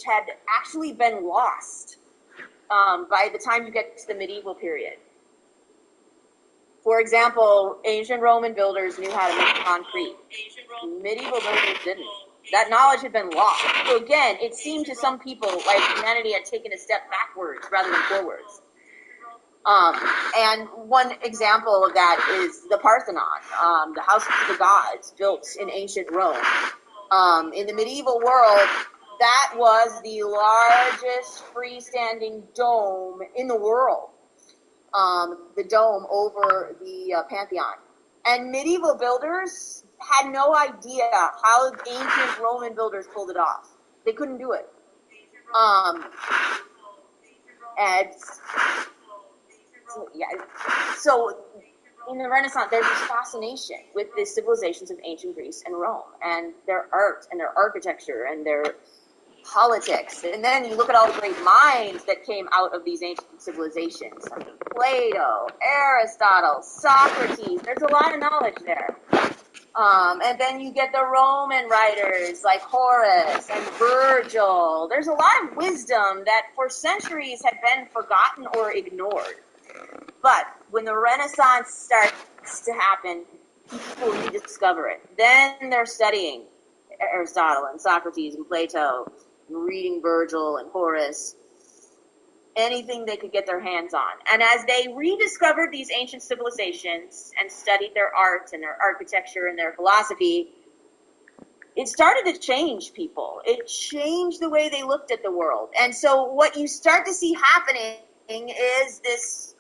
had actually been lost by the time you get to the medieval period. For example, ancient Roman builders knew how to make concrete. Medieval builders didn't. That knowledge had been lost. So again, it seemed to some people like humanity had taken a step backwards rather than forwards. And one example of that is the Parthenon, the house of the gods built in ancient Rome. In the medieval world, that was the largest freestanding dome in the world, the dome over the Pantheon. And medieval builders had no idea how ancient Roman builders pulled it off. They couldn't do it. So in the Renaissance, there's this fascination with the civilizations of ancient Greece and Rome, and their art and their architecture and their politics. And then you look at all the great minds that came out of these ancient civilizations. I mean, Plato, Aristotle, Socrates. There's a lot of knowledge there. And then you get the Roman writers like Horace and Virgil. There's a lot of wisdom that for centuries had been forgotten or ignored. But when the Renaissance starts to happen, people rediscover it. Then they're studying Aristotle and Socrates and Plato, and reading Virgil and Horace, anything they could get their hands on. And as they rediscovered these ancient civilizations and studied their art and their architecture and their philosophy, it started to change people. It changed the way they looked at the world. And so what you start to see happening is this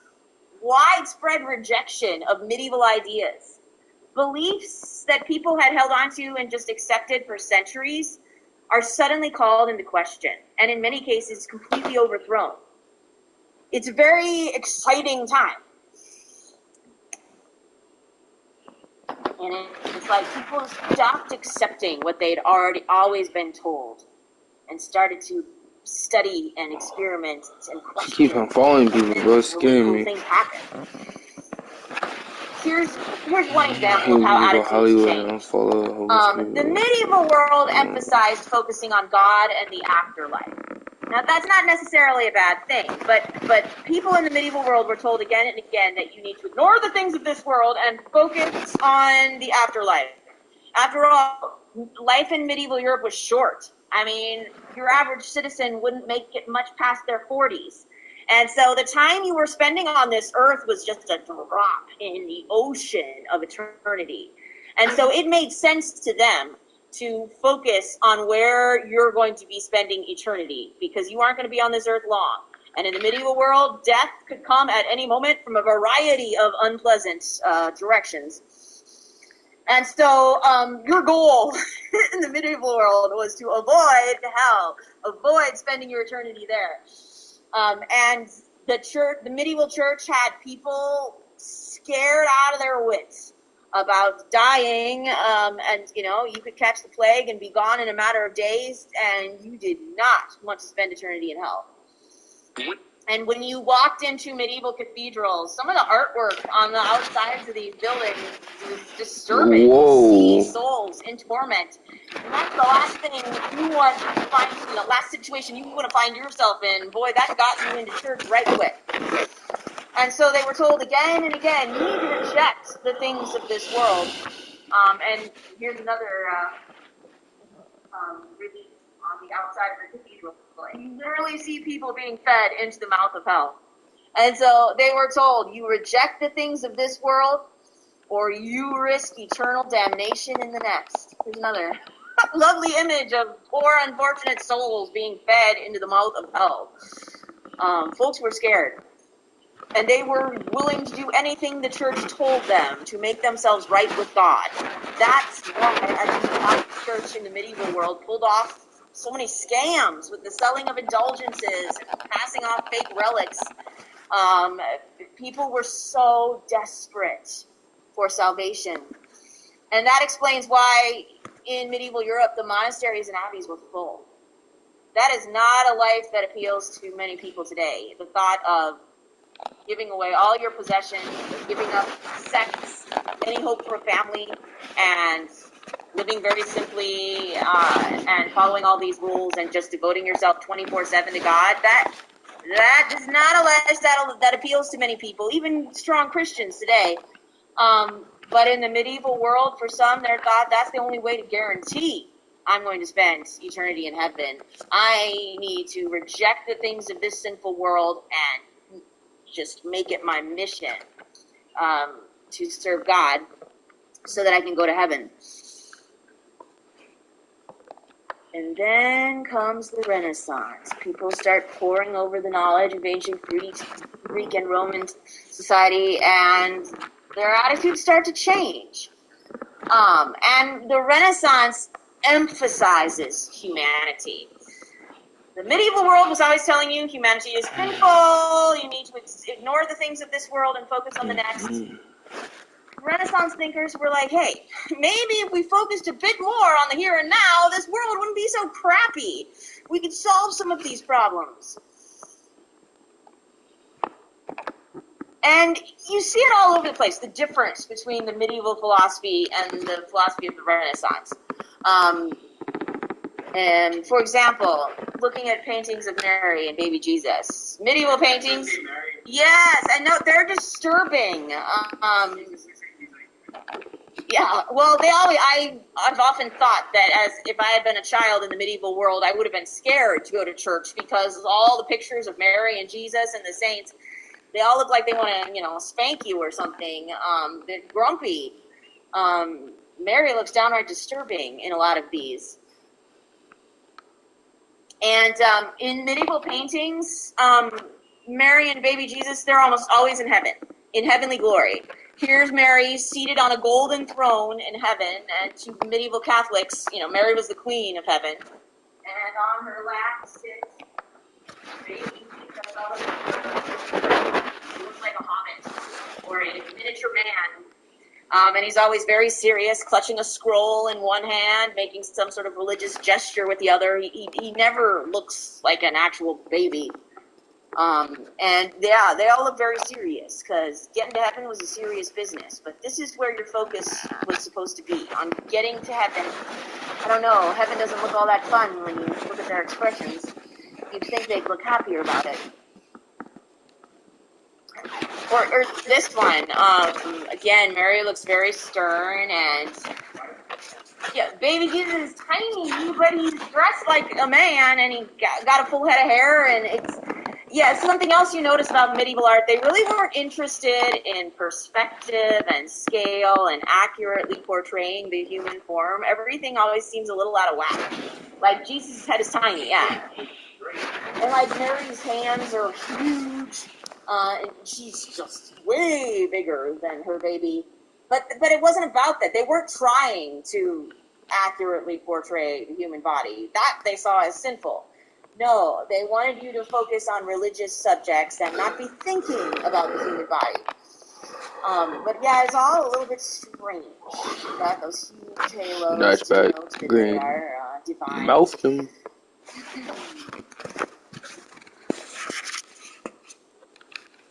widespread rejection of medieval ideas. Beliefs that people had held onto and just accepted for centuries are suddenly called into question, and in many cases completely overthrown. It's a very exciting time. And it's like people stopped accepting what they'd always been told and started to study and experiment and question. I keep on following people, bro. It's scaring me. Things happen. Here's one example of how attitudes change. The medieval world emphasized focusing on God and the afterlife. Now, that's not necessarily a bad thing, but people in the medieval world were told again and again that you need to ignore the things of this world and focus on the afterlife. After all, life in medieval Europe was short. I mean, your average citizen wouldn't make it much past their 40s. And so the time you were spending on this earth was just a drop in the ocean of eternity. And so it made sense to them to focus on where you're going to be spending eternity, because you aren't going to be on this earth long. And in the medieval world, death could come at any moment from a variety of unpleasant directions. And so your goal in the medieval world was to avoid hell, avoid spending your eternity there. And the medieval church had people scared out of their wits about dying, and you could catch the plague and be gone in a matter of days, and you did not want to spend eternity in hell. And when you walked into medieval cathedrals, some of the artwork on the outsides of these buildings was disturbing. Whoa. You see souls in torment. And that's the last thing you want to find, last situation you want to find yourself in. Boy, that got you into church right quick. And so they were told again and again, you need to reject the things of this world. And here's another relief on the outside of the cathedral. And you literally see people being fed into the mouth of hell. And so they were told, you reject the things of this world, or you risk eternal damnation in the next. Here's another lovely image of poor, unfortunate souls being fed into the mouth of hell. Folks were scared. And they were willing to do anything the church told them to make themselves right with God. That's why the Catholic Church in the medieval world pulled off so many scams with the selling of indulgences and passing off fake relics. People were so desperate for salvation. And that explains why in medieval Europe the monasteries and abbeys were full. That is not a life that appeals to many people today. The thought of giving away all your possessions, giving up sex, any hope for a family, and living very simply and following all these rules and just devoting yourself 24/7 to God, that is not a lifestyle that appeals to many people, even strong Christians today. But in the medieval world, for some, they thought that's the only way to guarantee I'm going to spend eternity in heaven. I need to reject the things of this sinful world and just make it my mission to serve God so that I can go to heaven. And then comes the Renaissance. People start poring over the knowledge of ancient Greek and Roman society, and their attitudes start to change. And the Renaissance emphasizes humanity. The medieval world was always telling you humanity is sinful, you need to ignore the things of this world and focus on the next. Renaissance thinkers were like, hey, maybe if we focused a bit more on the here and now, this world wouldn't be so crappy. We could solve some of these problems. And you see it all over the place, the difference between the medieval philosophy and the philosophy of the Renaissance. And for example, looking at paintings of Mary and baby Jesus. Medieval paintings, yes, I know, they're disturbing. Yeah, well, I've often thought that if I had been a child in the medieval world, I would have been scared to go to church because all the pictures of Mary and Jesus and the saints, they all look like they want to, spank you or something. They're grumpy. Mary looks downright disturbing in a lot of these. And in medieval paintings, Mary and baby Jesus, they're almost always in heaven, in heavenly glory. Here's Mary seated on a golden throne in heaven, and to medieval Catholics, Mary was the queen of heaven. And on her lap sits baby Jesus. He looks like a hobbit or a miniature man. And he's always very serious, clutching a scroll in one hand, making some sort of religious gesture with the other. He never looks like an actual baby. And yeah, they all look very serious because getting to heaven was a serious business. But this is where your focus was supposed to be, on getting to heaven. I don't know, heaven doesn't look all that fun when you look at their expressions. You'd think they'd look happier about it. Or this one, again, Mary looks very stern, and yeah, baby Jesus is tiny, but he's dressed like a man, and he got a full head of hair, and it's something else you notice about medieval art. They really weren't interested in perspective and scale and accurately portraying the human form. Everything always seems a little out of whack. Like Jesus' head is tiny, yeah. And like Mary's hands are huge. And she's just way bigger than her baby. But it wasn't about that. They weren't trying to accurately portray the human body. That they saw as sinful. No, they wanted you to focus on religious subjects and not be thinking about the human body. But yeah, it's all a little bit strange. You got those huge halos. Nice back. Green. They are divine. Mouthed him.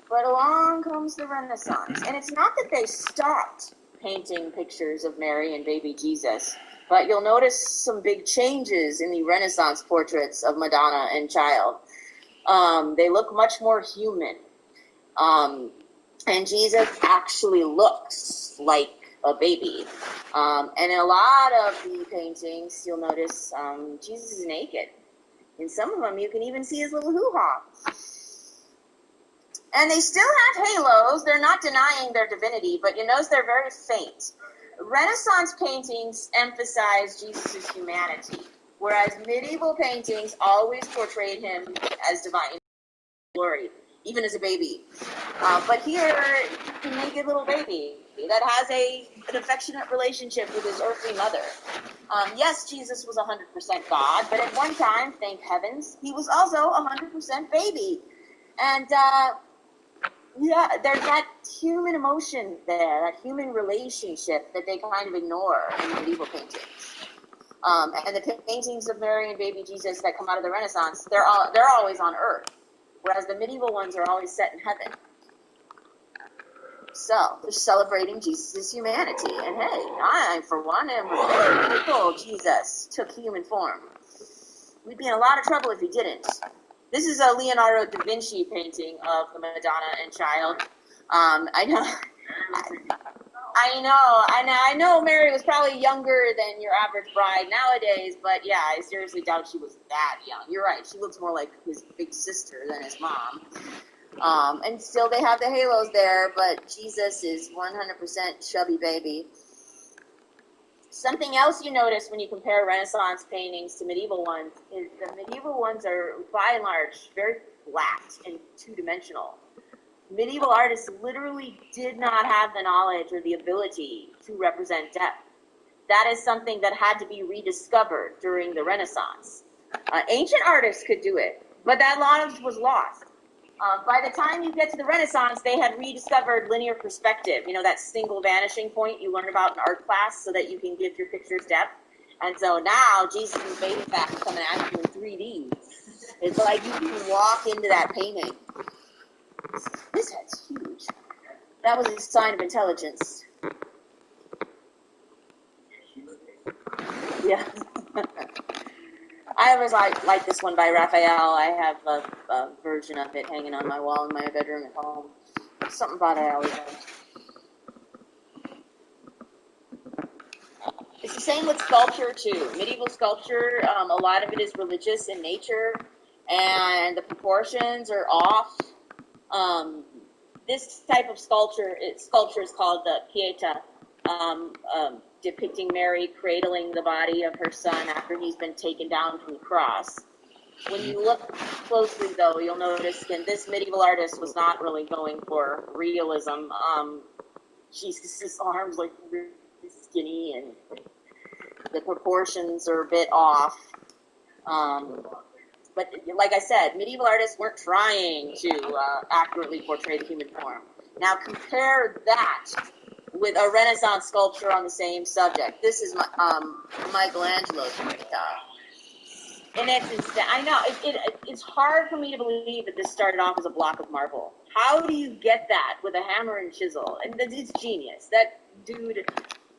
But along comes the Renaissance. And it's not that they stopped painting pictures of Mary and baby Jesus, but you'll notice some big changes in the Renaissance portraits of Madonna and Child. They look much more human. And Jesus actually looks like a baby. And in a lot of the paintings, you'll notice Jesus is naked. In some of them, you can even see his little hoo-ha. And they still have halos. They're not denying their divinity, but you notice they're very faint. Renaissance paintings emphasize Jesus' humanity, whereas medieval paintings always portrayed him as divine glory, even as a baby. But here, a naked little baby that has an affectionate relationship with his earthly mother. Yes, Jesus was 100% God, but at one time, thank heavens, he was also 100% baby. And yeah, there's that human emotion there, that human relationship that they kind of ignore in medieval paintings. And the paintings of Mary and baby Jesus that come out of the Renaissance, they're always on earth, whereas the medieval ones are always set in heaven. So, they're celebrating Jesus' humanity. And hey, I, for one, am very grateful Jesus took human form. We'd be in a lot of trouble if he didn't. This is a Leonardo da Vinci painting of the Madonna and Child. I know Mary was probably younger than your average bride nowadays, but yeah, I seriously doubt she was that young. You're right, she looks more like his big sister than his mom. And still they have the halos there, but Jesus is 100% chubby baby. Something else you notice when you compare Renaissance paintings to medieval ones is the medieval ones are, by and large, very flat and two-dimensional. Medieval artists literally did not have the knowledge or the ability to represent depth. That is something that had to be rediscovered during the Renaissance. Ancient artists could do it, but that knowledge was lost. By the time you get to the Renaissance, they had rediscovered linear perspective, that single vanishing point you learn about in art class so that you can give your pictures depth. And so now Jesus and baby fat is coming at you in 3D. It's like you can walk into that painting. This head's huge. That was a sign of intelligence. Yeah. I always like this one by Raphael. I have a version of it hanging on my wall in my bedroom at home. Something about it I always liked. It's the same with sculpture, too. Medieval sculpture, a lot of it is religious in nature, and the proportions are off. This type of sculpture is called the Pietà, depicting Mary cradling the body of her son after he's been taken down from the cross. When you look closely, though, you'll notice that this medieval artist was not really going for realism. Jesus' arms look really skinny, and the proportions are a bit off. But like I said, medieval artists weren't trying to accurately portray the human form. Now compare that with a Renaissance sculpture on the same subject. This is Michelangelo's Pietà. And I know, it's hard for me to believe that this started off as a block of marble. How do you get that with a hammer and chisel? And it's genius. That dude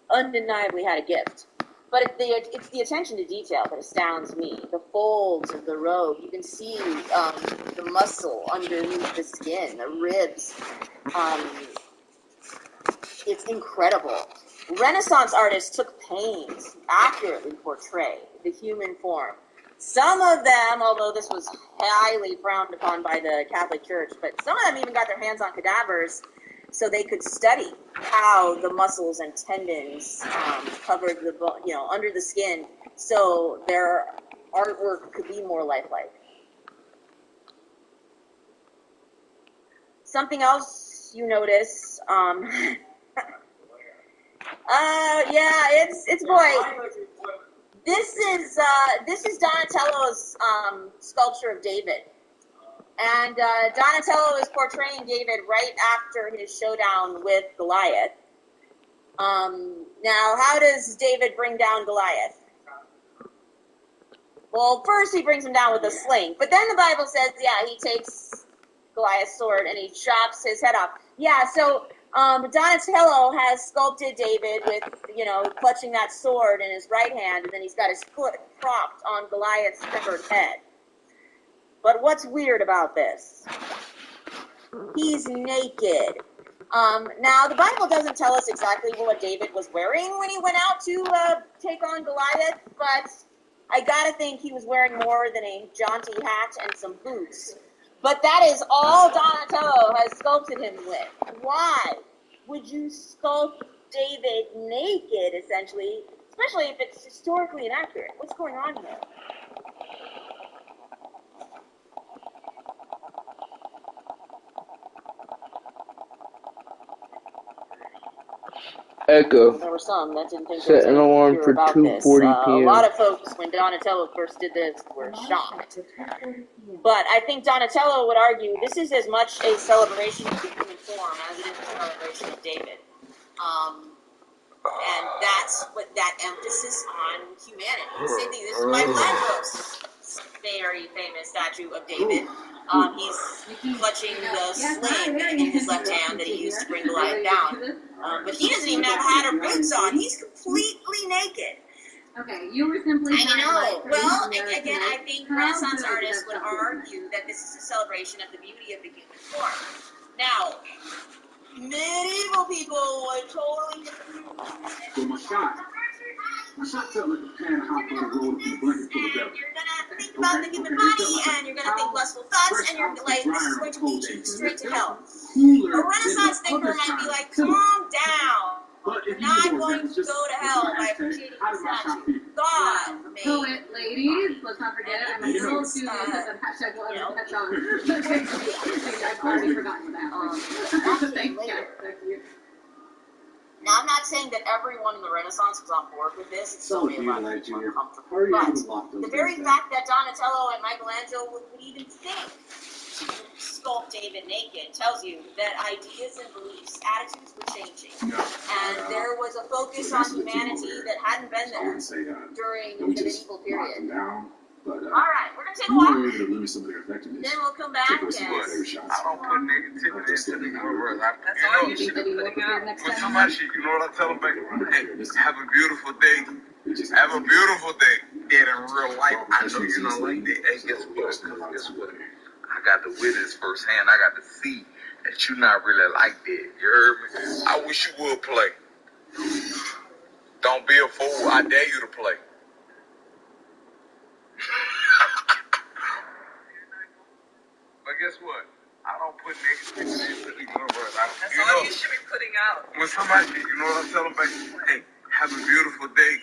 undeniably had a gift. But it's the attention to detail that astounds me. The folds of the robe, you can see the muscle underneath the skin, the ribs. It's incredible. Renaissance artists took pains to accurately portray the human form. Some of them, although this was highly frowned upon by the Catholic Church, but some of them even got their hands on cadavers so they could study how the muscles and tendons covered under the skin, so their artwork could be more lifelike. Something else you notice, it's boy. This is Donatello's sculpture of David. And Donatello is portraying David right after his showdown with Goliath. Now, how does David bring down Goliath? Well, first he brings him down with a sling. But then the Bible says, he takes Goliath's sword and he chops his head off. Yeah, so Donatello has sculpted David with, clutching that sword in his right hand, and then he's got his foot propped on Goliath's severed head. But what's weird about this? He's naked. Now, the Bible doesn't tell us exactly what David was wearing when he went out to take on Goliath, but I gotta think he was wearing more than a jaunty hat and some boots. But that is all Donatello has sculpted him with. Why would you sculpt David naked, essentially, especially if it's historically inaccurate? What's going on here? Echo. There were some that didn't think Set an alarm for 2:40 p.m. A lot of folks, when Donatello first did this, were shocked. But I think Donatello would argue this is as much a celebration of the human form as it is a celebration of David. And that's what that emphasis on humanity. Same thing. This is Michelangelo's very famous statue of David. He's clutching the sling in his left hand that he used to bring Goliath down. But he doesn't even have a hat or boots on. He's completely naked. Okay, you were simply. I know. Well, again, I think Renaissance artists would argue that this is a celebration of the beauty of the human form. Now, medieval people would totally disagree. My shot felt like a pad of hot butter rolled up in a blanket full of devil. You're gonna think about the human body, and you're gonna think lustful thoughts, and you're like, this is going to lead you straight to hell. A Renaissance thinker might be like, calm down. You're not going to go to hell by appreciating the statue. God made. Poet, ladies, let's not forget it. I'm a little too hashtag whatever that's on. I've already forgotten that. Thank you. Now, I'm not saying that everyone in the Renaissance was on board with this. It's so many of us were uncomfortable. But the very fact that Donatello and Michelangelo would even think to sculpt David naked tells you that ideas and beliefs, attitudes were changing. And there was a focus on humanity that hadn't been there during the medieval period. All right, we're going to take a walk. Then we'll come back and... I don't put negativity into the universe. You know, for somebody, you know what I tell them back? Hey, have a beautiful day. Have a beautiful day. Dead in real life. I know you don't like that. Hey, guess what? I got to witness firsthand. I got to see that you're not really like that. You heard me? I wish you would play. Don't be a fool. I dare you to play. But guess what? I don't put negativity into the universe. That's all you should be putting out. When somebody, you know what I tell them back? Hey, have a beautiful day.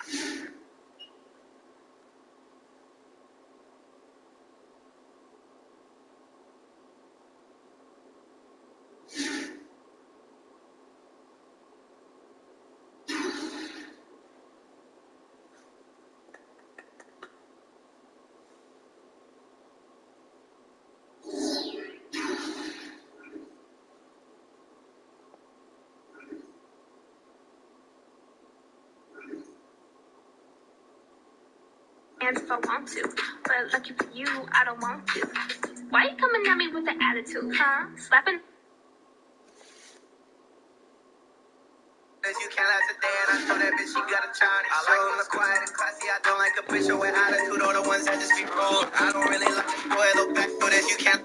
And if I want to, but lucky for you, I don't want to. Why you coming at me with the attitude, huh? Slapping. You can't last a day, and I told that bitch she got a Chinese. I like the quiet and classy. I don't like a bitch with attitude or the ones that just be rude. I don't really like the boy, look back for this. You can't.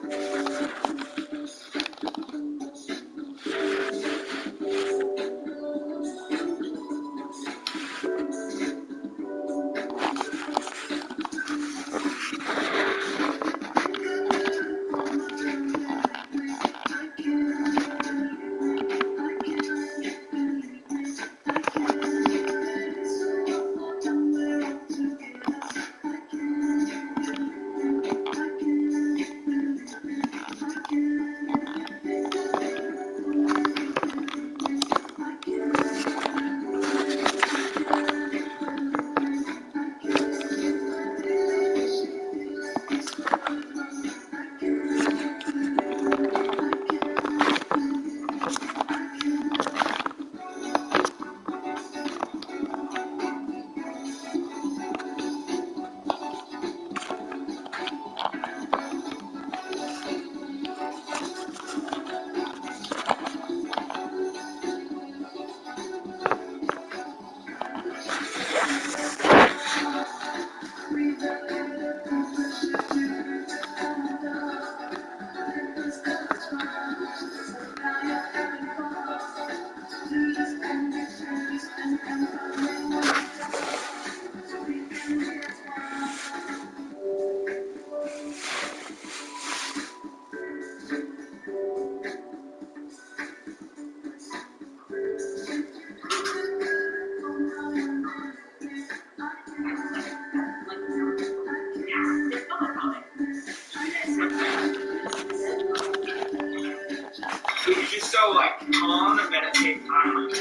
She's so like calm and at the same time like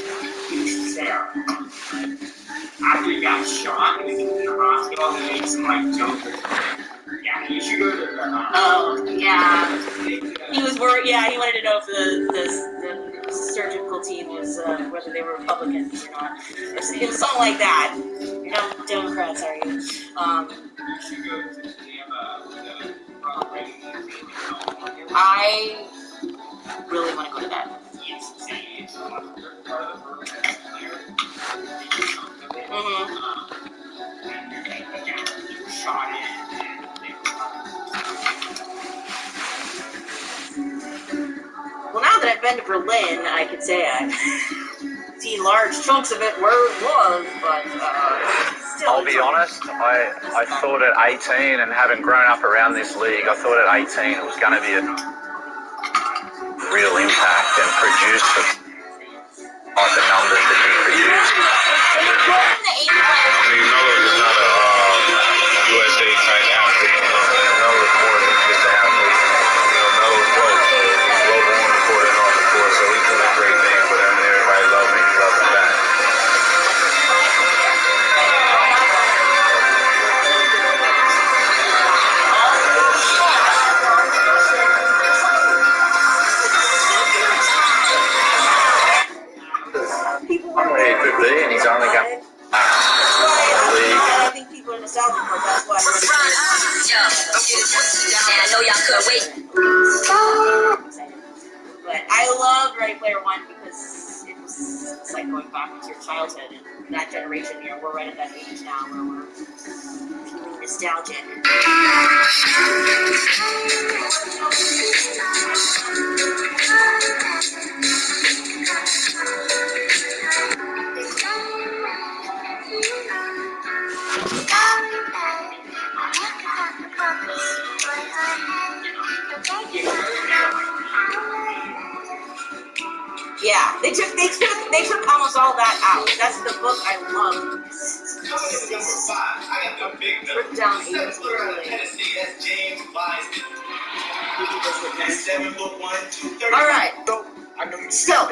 Sarah. After he got shot, he was in the hospital and made some like jokes. Yeah, you should go to the Oh, yeah. He was worried, yeah, he wanted to know if the surgical team was, whether they were Republicans or not. It was something like that. You're not Democrats, are you? you should go to the I really want to go to that. Well, now that I've been to Berlin, I could say I've seen large chunks of it where it was, but still. I'll be honest, I thought at 18, and having grown up around this league, I thought at 18 it was going to be a real impact and produce the type of numbers that he produced. I mean, Melo is not a USA type athlete. Melo is more than just an athlete. Melo is both. He's global on the court and off the court, so he's doing great things for them, and everybody loves him. He loves him back. It could be, and he's only got the league. I think people are nostalgic for that's why. I know y'all couldn't wait. But I loved Ready Player One because it's like going back into your childhood and that generation here. We're right at that age now where we're feeling nostalgic. Yeah, they took almost all that out. That's the book I love. Put down 18 Alright, so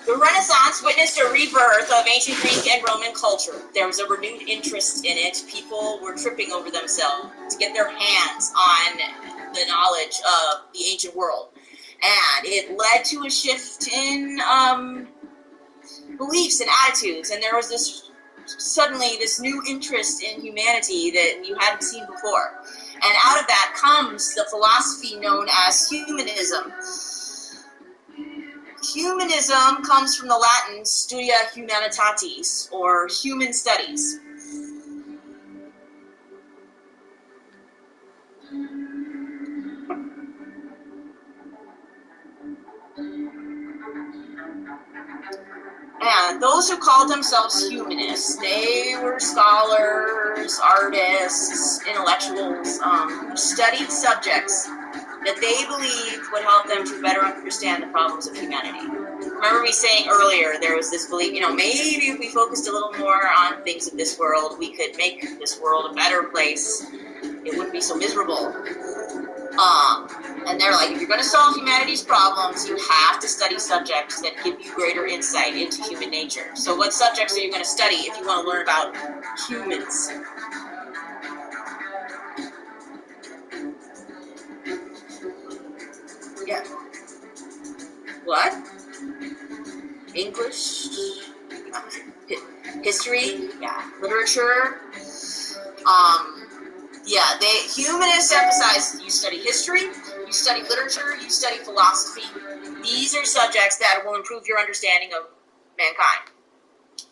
the Renaissance witnessed a rebirth of ancient Greek and Roman culture. There was a renewed interest in it. People were tripping over themselves to get their hands on the knowledge of the ancient world. And it led to a shift in beliefs and attitudes. And there was suddenly this new interest in humanity that you hadn't seen before. And out of that comes the philosophy known as humanism. Humanism comes from the Latin studia humanitatis, or human studies. And those who called themselves humanists, they were scholars, artists, intellectuals, who studied subjects that they believed would help them to better understand the problems of humanity. Remember me saying earlier, there was this belief, maybe if we focused a little more on things of this world, we could make this world a better place. It wouldn't be so miserable. And they're like, if you're going to solve humanity's problems, you have to study subjects that give you greater insight into human nature. So what subjects are you going to study if you want to learn about humans? Yeah. What? English? History? Yeah. Literature? Yeah, humanists emphasize you study history, you study literature, you study philosophy. These are subjects that will improve your understanding of mankind.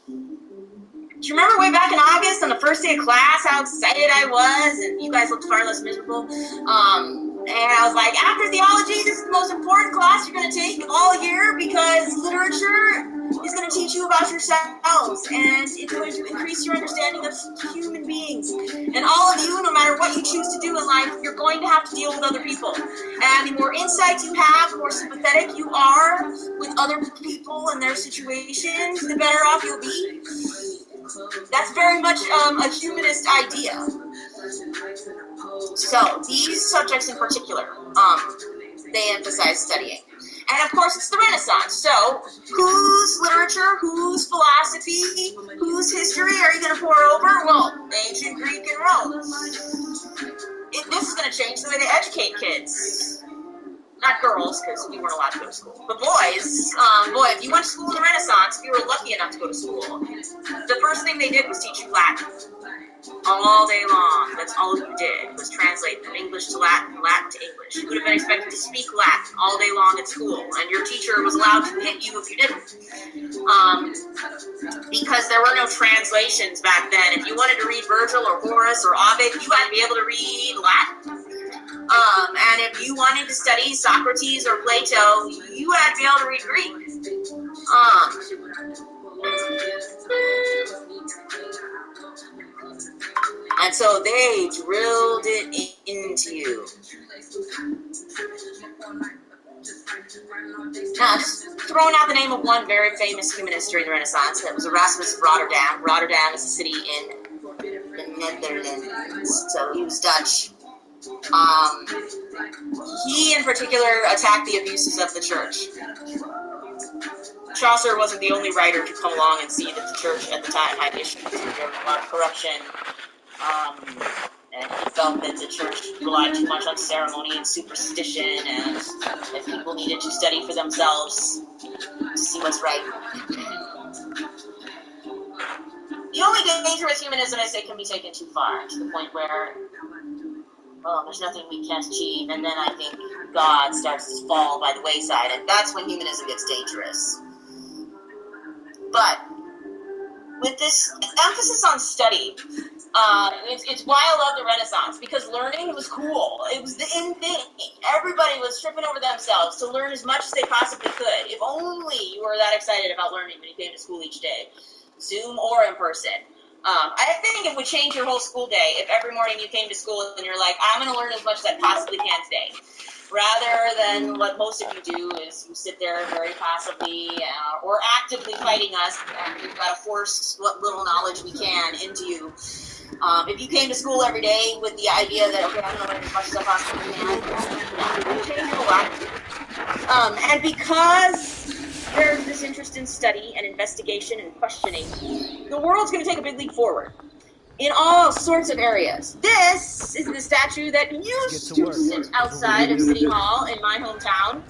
Do you remember way back in August on the first day of class how excited I was and you guys looked far less miserable? And I was like, after theology, this is the most important class you're going to take all year because literature is going to teach you about yourselves and it's going to increase your understanding of human beings. And all of you, no matter what you choose to do in life, you're going to have to deal with other people. And the more insight you have, the more sympathetic you are with other people and their situations, the better off you'll be. That's very much a humanist idea. So, these subjects in particular, they emphasize studying. And of course, it's the Renaissance. So, whose literature, whose philosophy, whose history are you going to pour over? Well, ancient Greek and Rome. This is going to change the way they educate kids. Not girls, because we weren't allowed to go to school. But boys, if you went to school in the Renaissance, if you were lucky enough to go to school, the first thing they did was teach you Latin. all day long. That's all you did, was translate from English to Latin, Latin to English. You would have been expected to speak Latin all day long at school, and your teacher was allowed to hit you if you didn't. Because there were no translations back then. If you wanted to read Virgil or Horace or Ovid, you had to be able to read Latin. And if you wanted to study Socrates or Plato, you had to be able to read Greek. And so they drilled it into you. Now, just throwing out the name of one very famous humanist during the Renaissance, that was Erasmus of Rotterdam. Rotterdam is a city in the Netherlands, so he was Dutch. He in particular attacked the abuses of the church. Chaucer wasn't the only writer to come along and see that the church at the time had issues. There was a lot of corruption, and he felt that the church relied too much on ceremony and superstition, and that people needed to study for themselves to see what's right. The only danger with humanism is it can be taken too far, to the point where, well, there's nothing we can't achieve, and then I think God starts to fall by the wayside, and that's when humanism gets dangerous. But with this emphasis on study, it's why I love the Renaissance, because learning was cool. It was the in thing. Everybody was tripping over themselves to learn as much as they possibly could. If only you were that excited about learning when you came to school each day, Zoom or in person. I think it would change your whole school day if every morning you came to school and you're like, I'm going to learn as much as I possibly can today. Rather than what most of you do is you sit there very passively or actively fighting us, and we've got to force what little knowledge we can into you. If you came to school every day with the idea that, okay, I'm going to learn as much as I possibly can, it would change a lot. And because there's this interest in study and investigation and questioning, the world's going to take a big leap forward in all sorts of areas. This is the statue that used to sit outside of City Hall in my hometown.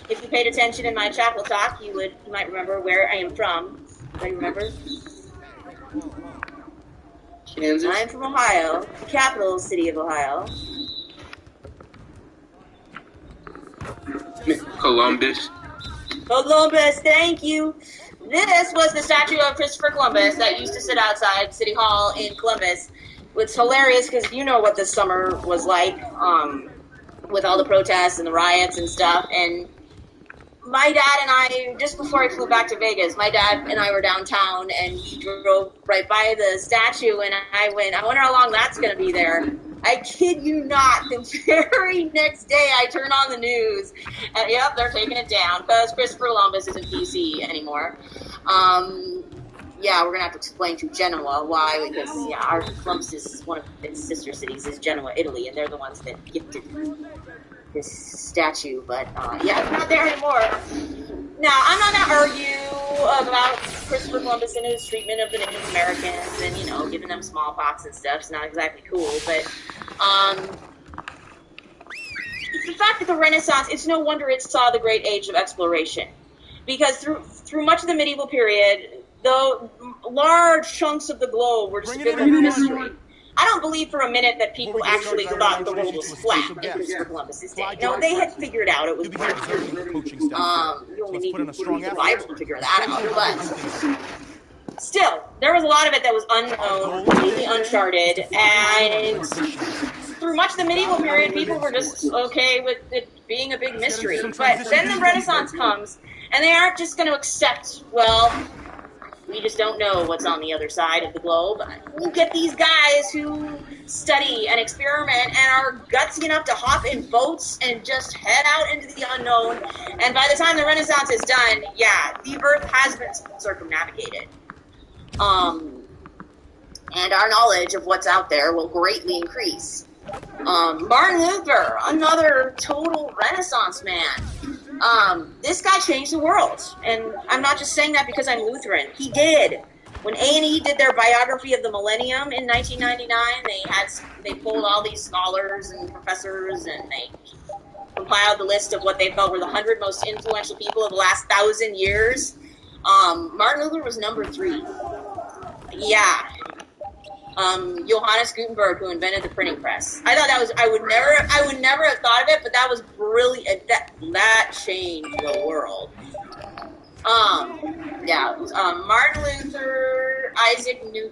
If you paid attention in my chapel talk, you might remember where I am from. Do you remember? Kansas. I am from Ohio, the capital city of Ohio. Columbus. Columbus, thank you. This was the statue of Christopher Columbus that used to sit outside City Hall in Columbus. It's hilarious because you know what this summer was like, with all the protests and the riots and stuff. And my dad and I, just before I flew back to Vegas, my dad and I were downtown, and we drove right by the statue, and I went, I wonder how long that's going to be there. I kid you not, the very next day I turn on the news, and yep, they're taking it down, because Christopher Columbus isn't PC anymore. Yeah, we're going to have to explain to Genoa why, because, yeah, our Columbus is one of its sister cities is Genoa, Italy, and they're the ones that gifted this statue, but, yeah, it's not there anymore. Now, I'm not going to argue about Christopher Columbus and his treatment of the Native Americans and, you know, giving them smallpox and stuff. It's not exactly cool, but it's the fact that the Renaissance, it's no wonder it saw the great age of exploration. Because through much of the medieval period, though large chunks of the globe were just filled with mystery. I don't believe for a minute that people actually thought the world was flat in Christopher Columbus's day. No, they had figured out it was weird. You only need to read the Bible to figure that out. But still, there was a lot of it that was unknown, completely uncharted, and through much of the medieval period, people were just okay with it being a big mystery. But then the Renaissance comes, and they aren't just going to accept, well, we just don't know what's on the other side of the globe. You get these guys who study and experiment and are gutsy enough to hop in boats and just head out into the unknown. And by the time the Renaissance is done, yeah, the Earth has been circumnavigated. And our knowledge of what's out there will greatly increase. Martin Luther, another total Renaissance man. This guy changed the world, and I'm not just saying that because I'm Lutheran. He did. When A&E did their biography of the millennium in 1999, they pulled all these scholars and professors, and they compiled the list of what they felt were the 100 most influential people of the last 1,000 years. Martin Luther was number 3. Yeah. Johannes Gutenberg, who invented the printing press. I thought that was, I would never have thought of it, but that was brilliant. That changed the world. Martin Luther, Isaac Newton,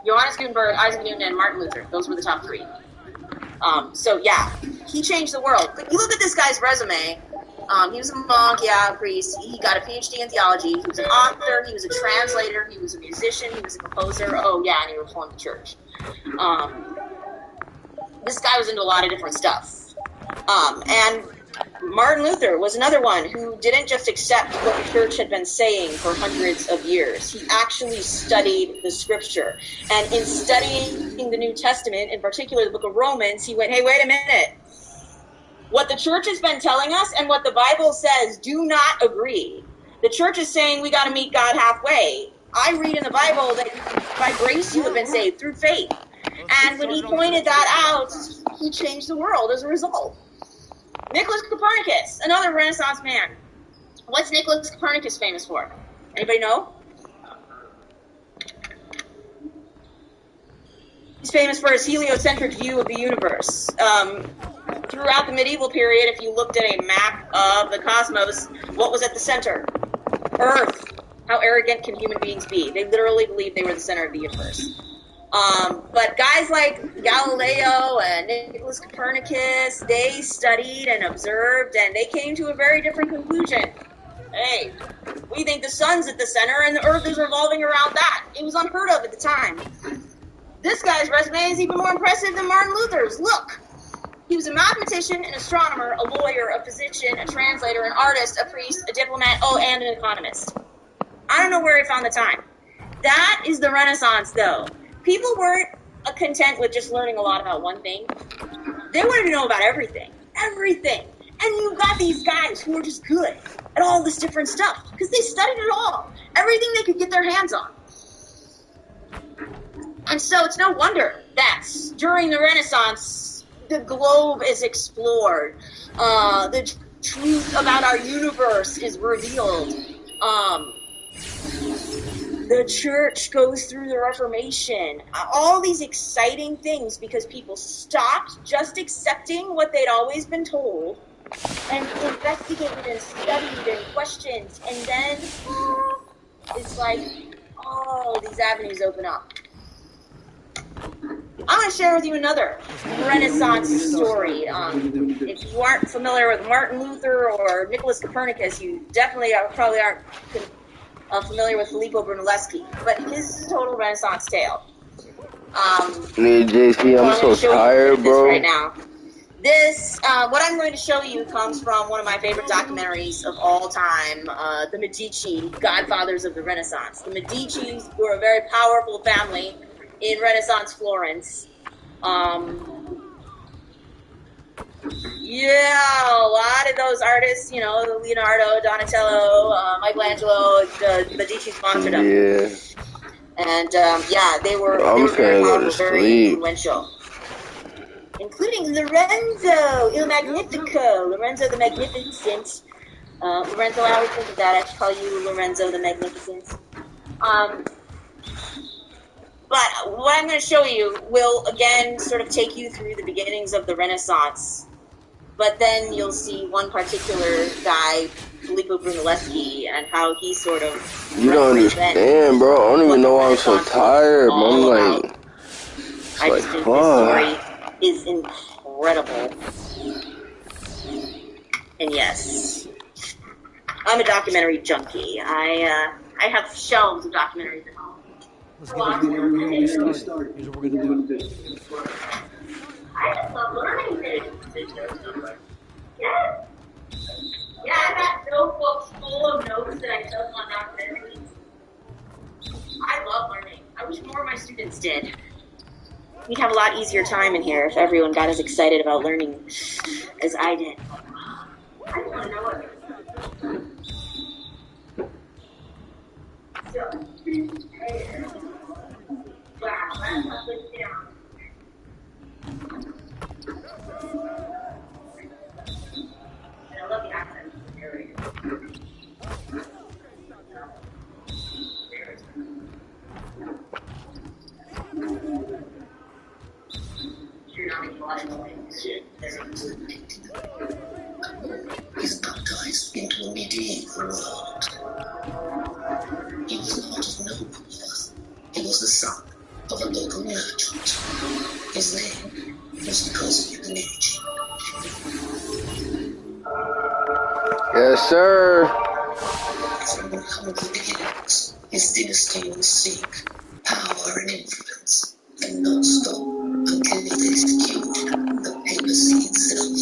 Johannes Gutenberg, Isaac Newton, and Martin Luther. Those were the top three. He changed the world. But you look at this guy's resume. He was a monk, a priest. He got a PhD in theology. He was an author. He was a translator. He was a musician. He was a composer. And he reformed the church. This guy was into a lot of different stuff. And Martin Luther was another one who didn't just accept what the church had been saying for hundreds of years. He actually studied the scripture. And in studying the New Testament, in particular the book of Romans, he went, hey, wait a minute. What the church has been telling us and what the Bible says do not agree. The church is saying we got to meet God halfway. I read in the Bible that by grace you have been saved through faith. And when he pointed that out, he changed the world as a result. Nicholas Copernicus, another Renaissance man. What's Nicholas Copernicus famous for? Anybody know? He's famous for his heliocentric view of the universe. Throughout the medieval period, if you looked at a map of the cosmos, what was at the center? Earth. How arrogant can human beings be? They literally believed they were the center of the universe. But guys like Galileo and Nicholas Copernicus, they studied and observed, and they came to a very different conclusion. Hey, we think the sun's at the center and the earth is revolving around that. It was unheard of at the time. This guy's resume is even more impressive than Martin Luther's. Look. He was a mathematician, an astronomer, a lawyer, a physician, a translator, an artist, a priest, a diplomat, and an economist. I don't know where he found the time. That is the Renaissance, though. People weren't content with just learning a lot about one thing. They wanted to know about everything. Everything. And you got these guys who were just good at all this different stuff because they studied it all. Everything they could get their hands on. And so it's no wonder that during the Renaissance, the globe is explored. The truth about our universe is revealed. The church goes through the Reformation. All these exciting things because people stopped just accepting what they'd always been told and investigated and studied and questioned. And then it's like, these avenues open up. I'm going to share with you another Renaissance story. If you aren't familiar with Martin Luther or Nicholas Copernicus, you definitely probably aren't familiar with Filippo Brunelleschi, but his total Renaissance tale. JC, I'm so tired, bro. Right now. This, what I'm going to show you comes from one of my favorite documentaries of all time, the Medici, Godfathers of the Renaissance. The Medicis were a very powerful family in Renaissance Florence. A lot of those artists, Leonardo, Donatello, Michelangelo, the Medici sponsored them. Yeah. And, they were very powerful, very influential. Including Lorenzo Il Magnifico, Lorenzo the Magnificent. Lorenzo, I always think of that. I should call you Lorenzo the Magnificent. But what I'm going to show you will, again, sort of take you through the beginnings of the Renaissance. But then you'll see one particular guy, Filippo Brunelleschi, and how he sort of... You don't understand, bro. I don't even know why I'm so tired, man. I just think this story is incredible. And yes, I'm a documentary junkie. I have shelves of documentaries at home. Let's get started. Here's what we're going to do in this. I just love learning things. Yes. Yeah, I've got notebooks full of notes that I took on documentaries. I love learning. I wish more of my students did. We'd have a lot easier time in here if everyone got as excited about learning as I did. I just want to know what wow, that's not good down. And I love the accent of the area. He's baptized into a medieval world. He was not of noble birth. He was the son of a local merchant. His name was Cosmic Luigi. Yes, sir. From humble beginnings, his dynasty will seek power and influence, and not stop until they secured the papacy itself.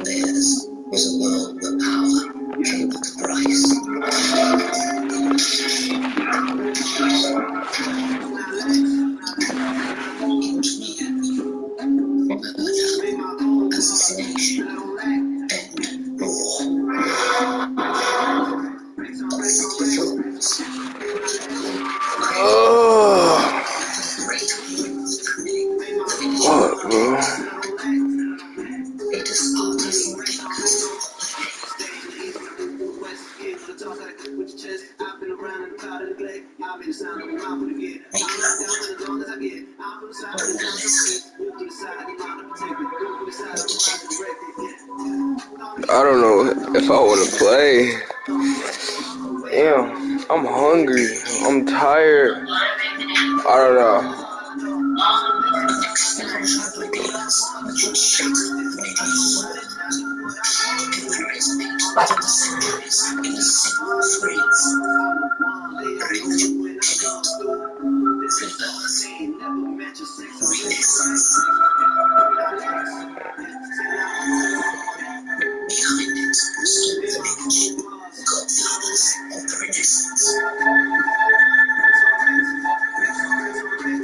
Theirs was a world where power came at a price. Murder, assassination, and war. The city falls. What, bro? It is parties and thinkers. I don't know if I want to play. Damn, I'm hungry. I'm tired. I don't know.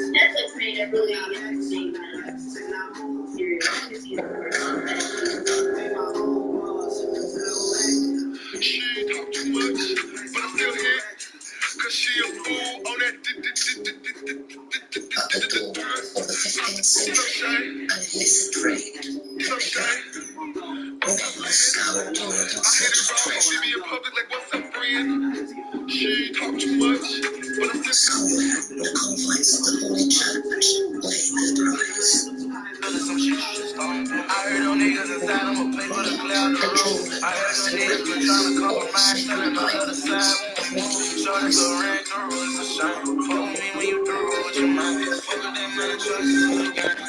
Netflix made a really interesting series. She talk too much, but I'm still here. Cause she a fool on that. She be in public like, what's up, friend? She talk too much, but I'm still somewhere in the confines of the Holy Church lay the prize. I heard them niggas inside, I'ma pay for the cloud the road. I heard them niggas been trying to compromise, selling the other side. Shorty so ran through, it's a shame. Fuck with me when you through with your mind. Fuck with that man, choices in the game.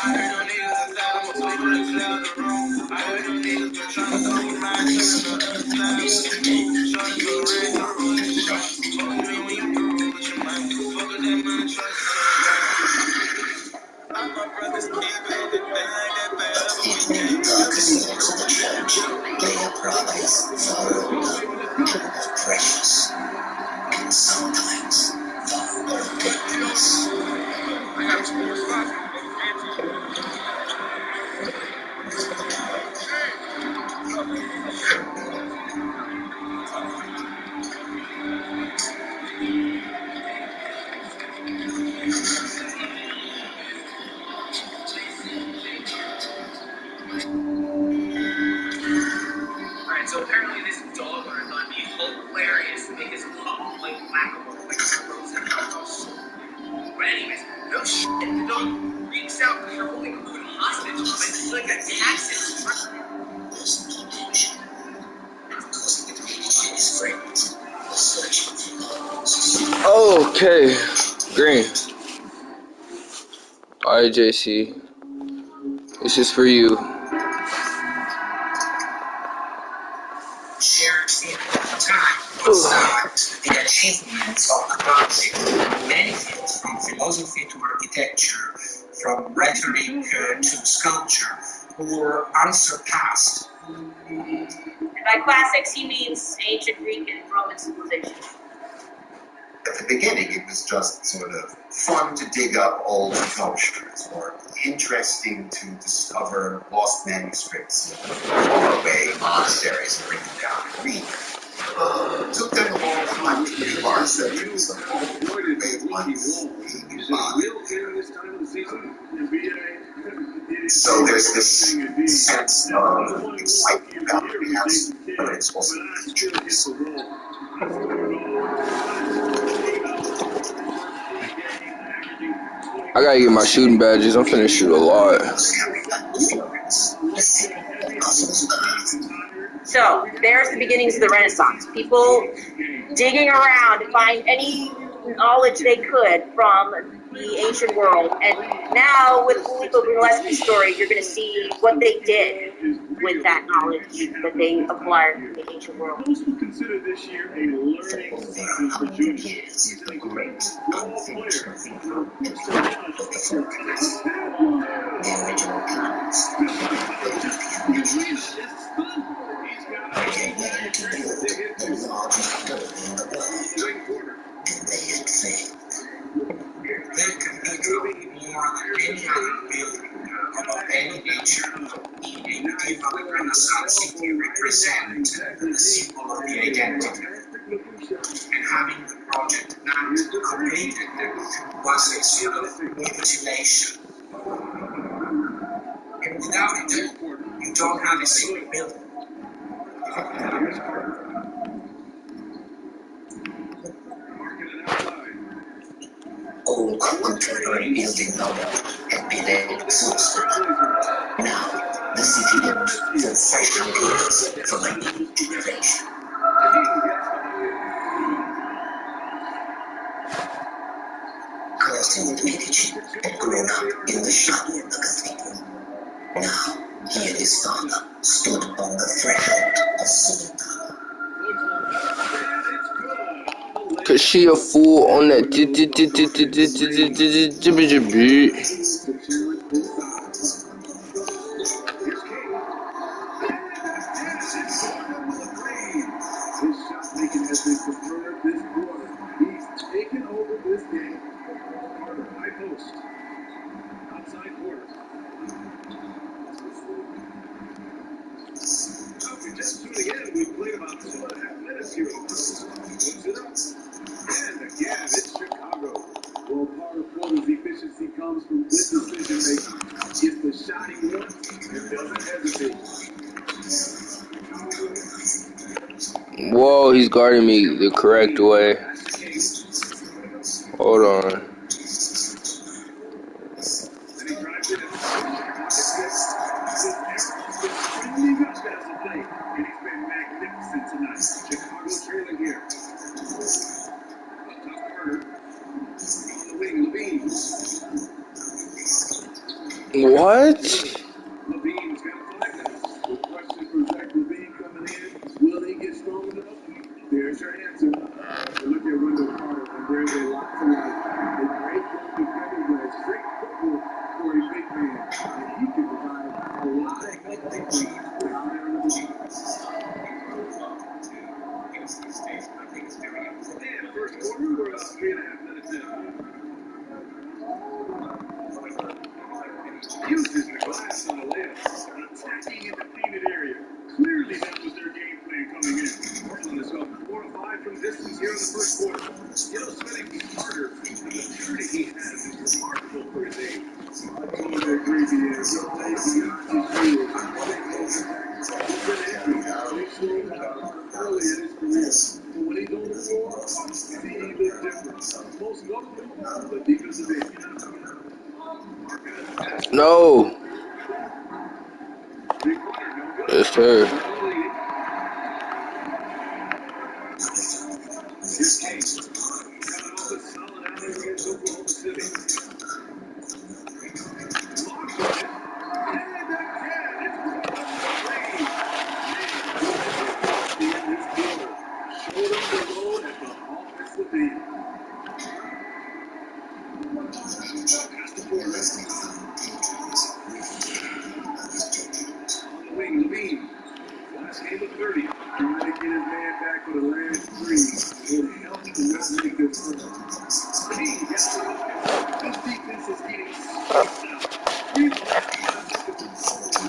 I heard them niggas inside, I'ma pay for the cloud the road. I heard them niggas been trying to compromise, selling the other side. Shorty so ran through, it's a shame. Fuck with me when you through with your mind. Fuck with that man, choices in the game. I'm my brother's keeper, and they like that bad. In the darkest vaults of the church lay a prize far older, precious, and sometimes far more dangerous. Alright, so apparently this dog owner thought it'd be hilarious to make his pup play whack-a-mole like frozen house. But anyways, no shit, the dog freaks out because you're holding food hostage, but it's like a taxi. There's no danger, because the community and his friends were searching for lost. Okay, Green. Alright, JC. This is for you. Shared in time, the achievements of the project, many fields from philosophy to architecture, from rhetoric to sculpture, were unsurpassed. And by classics, he means ancient Greek and Roman civilization. At the beginning, it was just sort of fun to dig up old sculptures or interesting to discover lost manuscripts in faraway monasteries and bring them down and read. It took them a long time to realize that there was a whole way of life being embodied. So there's this sense of excitement about the past, but it's also dangerous. I gotta get my shooting badges. I'm finna shoot a lot. So there's the beginnings of the Renaissance. People digging around to find any knowledge they could from the ancient world. And now with Filippo Brunelleschi's story, you're going to see what they did with that knowledge that they acquired from the ancient world. Most will consider this year a learning season for Junior. He's a great ball player. There can be more than any other building of any nature. Medieval and Renaissance city represent the symbol of the identity. And having the project not completed was a sort of mutilation. And without it, you don't have a secret building. Old contemporary building number had been exhausted. Now, the city looks for fresh ideas for my new generation. Cosimo de' Medici had grown up in the shadow of the cathedral. Now, he and his father stood on the threshold of Santa. Cause she a fool on that beat. Taking over this game. High post. Outside corner. We just tuned in. We played about 2.5 minutes here. And again, it's Chicago. Well, part of Porter's efficiency comes from good decision making. Gets the shot he wants and doesn't hesitate. Whoa, he's guarding me the correct way. Hold on. What? Will he get strong enough? There's your answer. Look at Wendell Carter, and there's a lot to like. A great goal defender, but a straight football for a big man. And he can provide a lot of help to teams down there in the league. First quarter, we're about 3.5 minutes in. Uses the glass on the layup, attacking in the painted area. Clearly, that was their game plan coming in. Portland is up 4 of 5 from distance here in the first quarter. Spinning Carter, the maturity he has is remarkable for his age. I totally agree, he is. He'll play beyond his years. Early in his career. But when he's on the floor, it's a big difference. Most notably, the defensive end. No. It's her. Last game of 30. Trying to get his man back for the last 3. It helped to not make this run. King gets the ball. This defense is getting spaced out. 3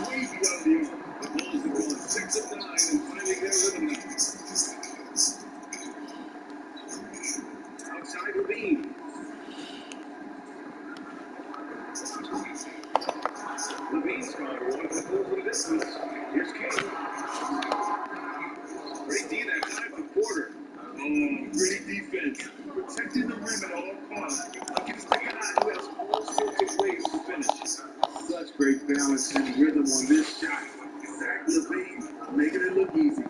way beyond the arc. The Bulls are going 6 of 9 and finding their rhythm now. Outside Levine. Levine's gone 1 for 4 from distance. Here's King. Great D that time for Porter. Great defense. Protecting the rim at all costs. Against the guy who has all 6 ways to finish. Such great balance and rhythm on this shot. Zach LaVine making it look easy.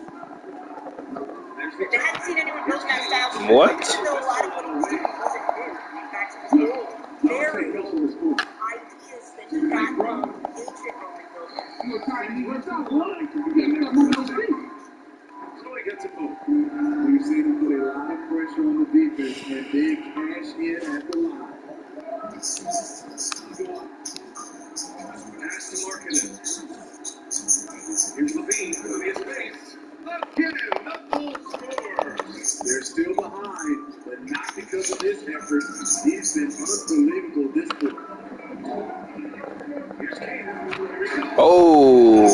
They hadn't seen anyone build that style before. What? Even though a lot of what he was doing wasn't new. In fact, it was very new ideas that he got from ancient Roman builders. So he gets a move. We've seen him put a lot of pressure on the defense and big cash in at the line. Pass to Markkanen. Here's Levine for his space. Again, the full score. They're still behind, but not because of his effort. He's been unbelievable this quarter. Here's Kane. Oh.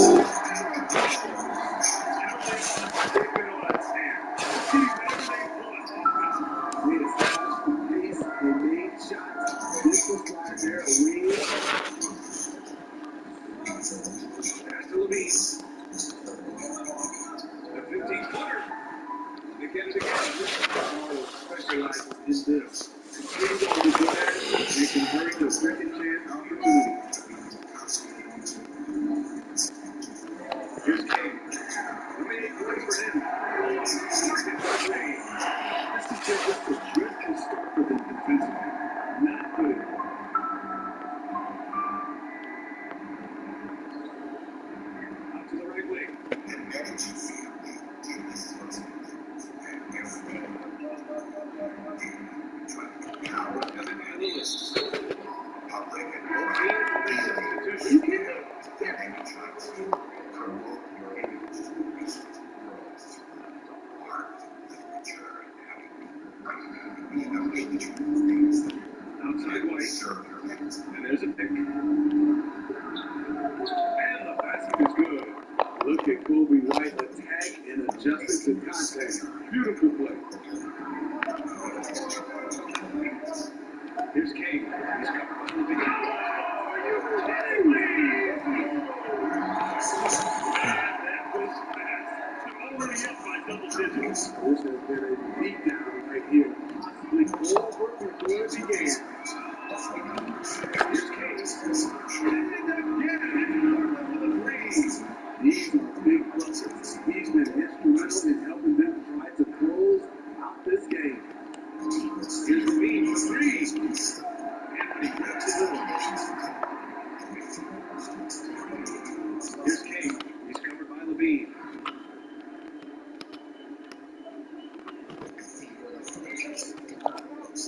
And there's a pick. And the basket is good. Look at Kobe White attack and adjust to contact. Beautiful play. Here's King. He's coming to the game. That was fast. Already up by double digits. This has been a beatdown right here. Possibly over before it began. Here's King. And again, these are big buckets. He's been instrumental in helping them try to close out this game. Here's Levine for three. Anthony grabs the middle. Here's King. He's covered by Levine.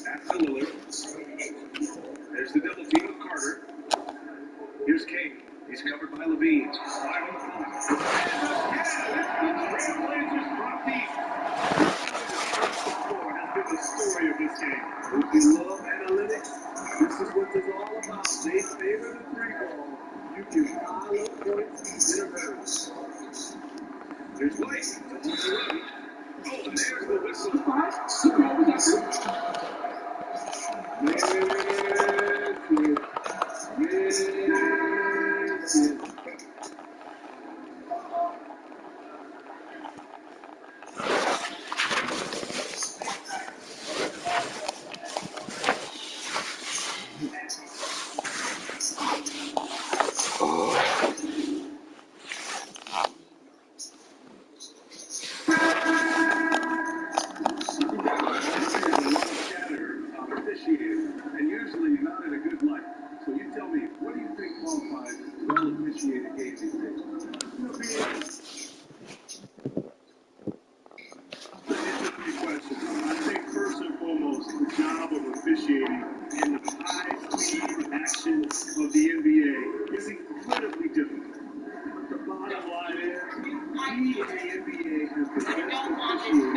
That's to Lillard. There's the double team with Carter. Here's King. He's covered by Levine. 5 on the clock. And the Trailblazers drop deep. Has been the story of this game. If you love analytics, this is what it's all about. They favor the three ball. You can pile up points in a race. There's White. Oh, and there's the whistle. And usually not in a good light. So you tell me, what do you think qualifies as well-officiated game these days? I think first and foremost, the job of officiating in the high-speed action of the NBA is incredibly difficult. The bottom line is, the NBA has the best officiating.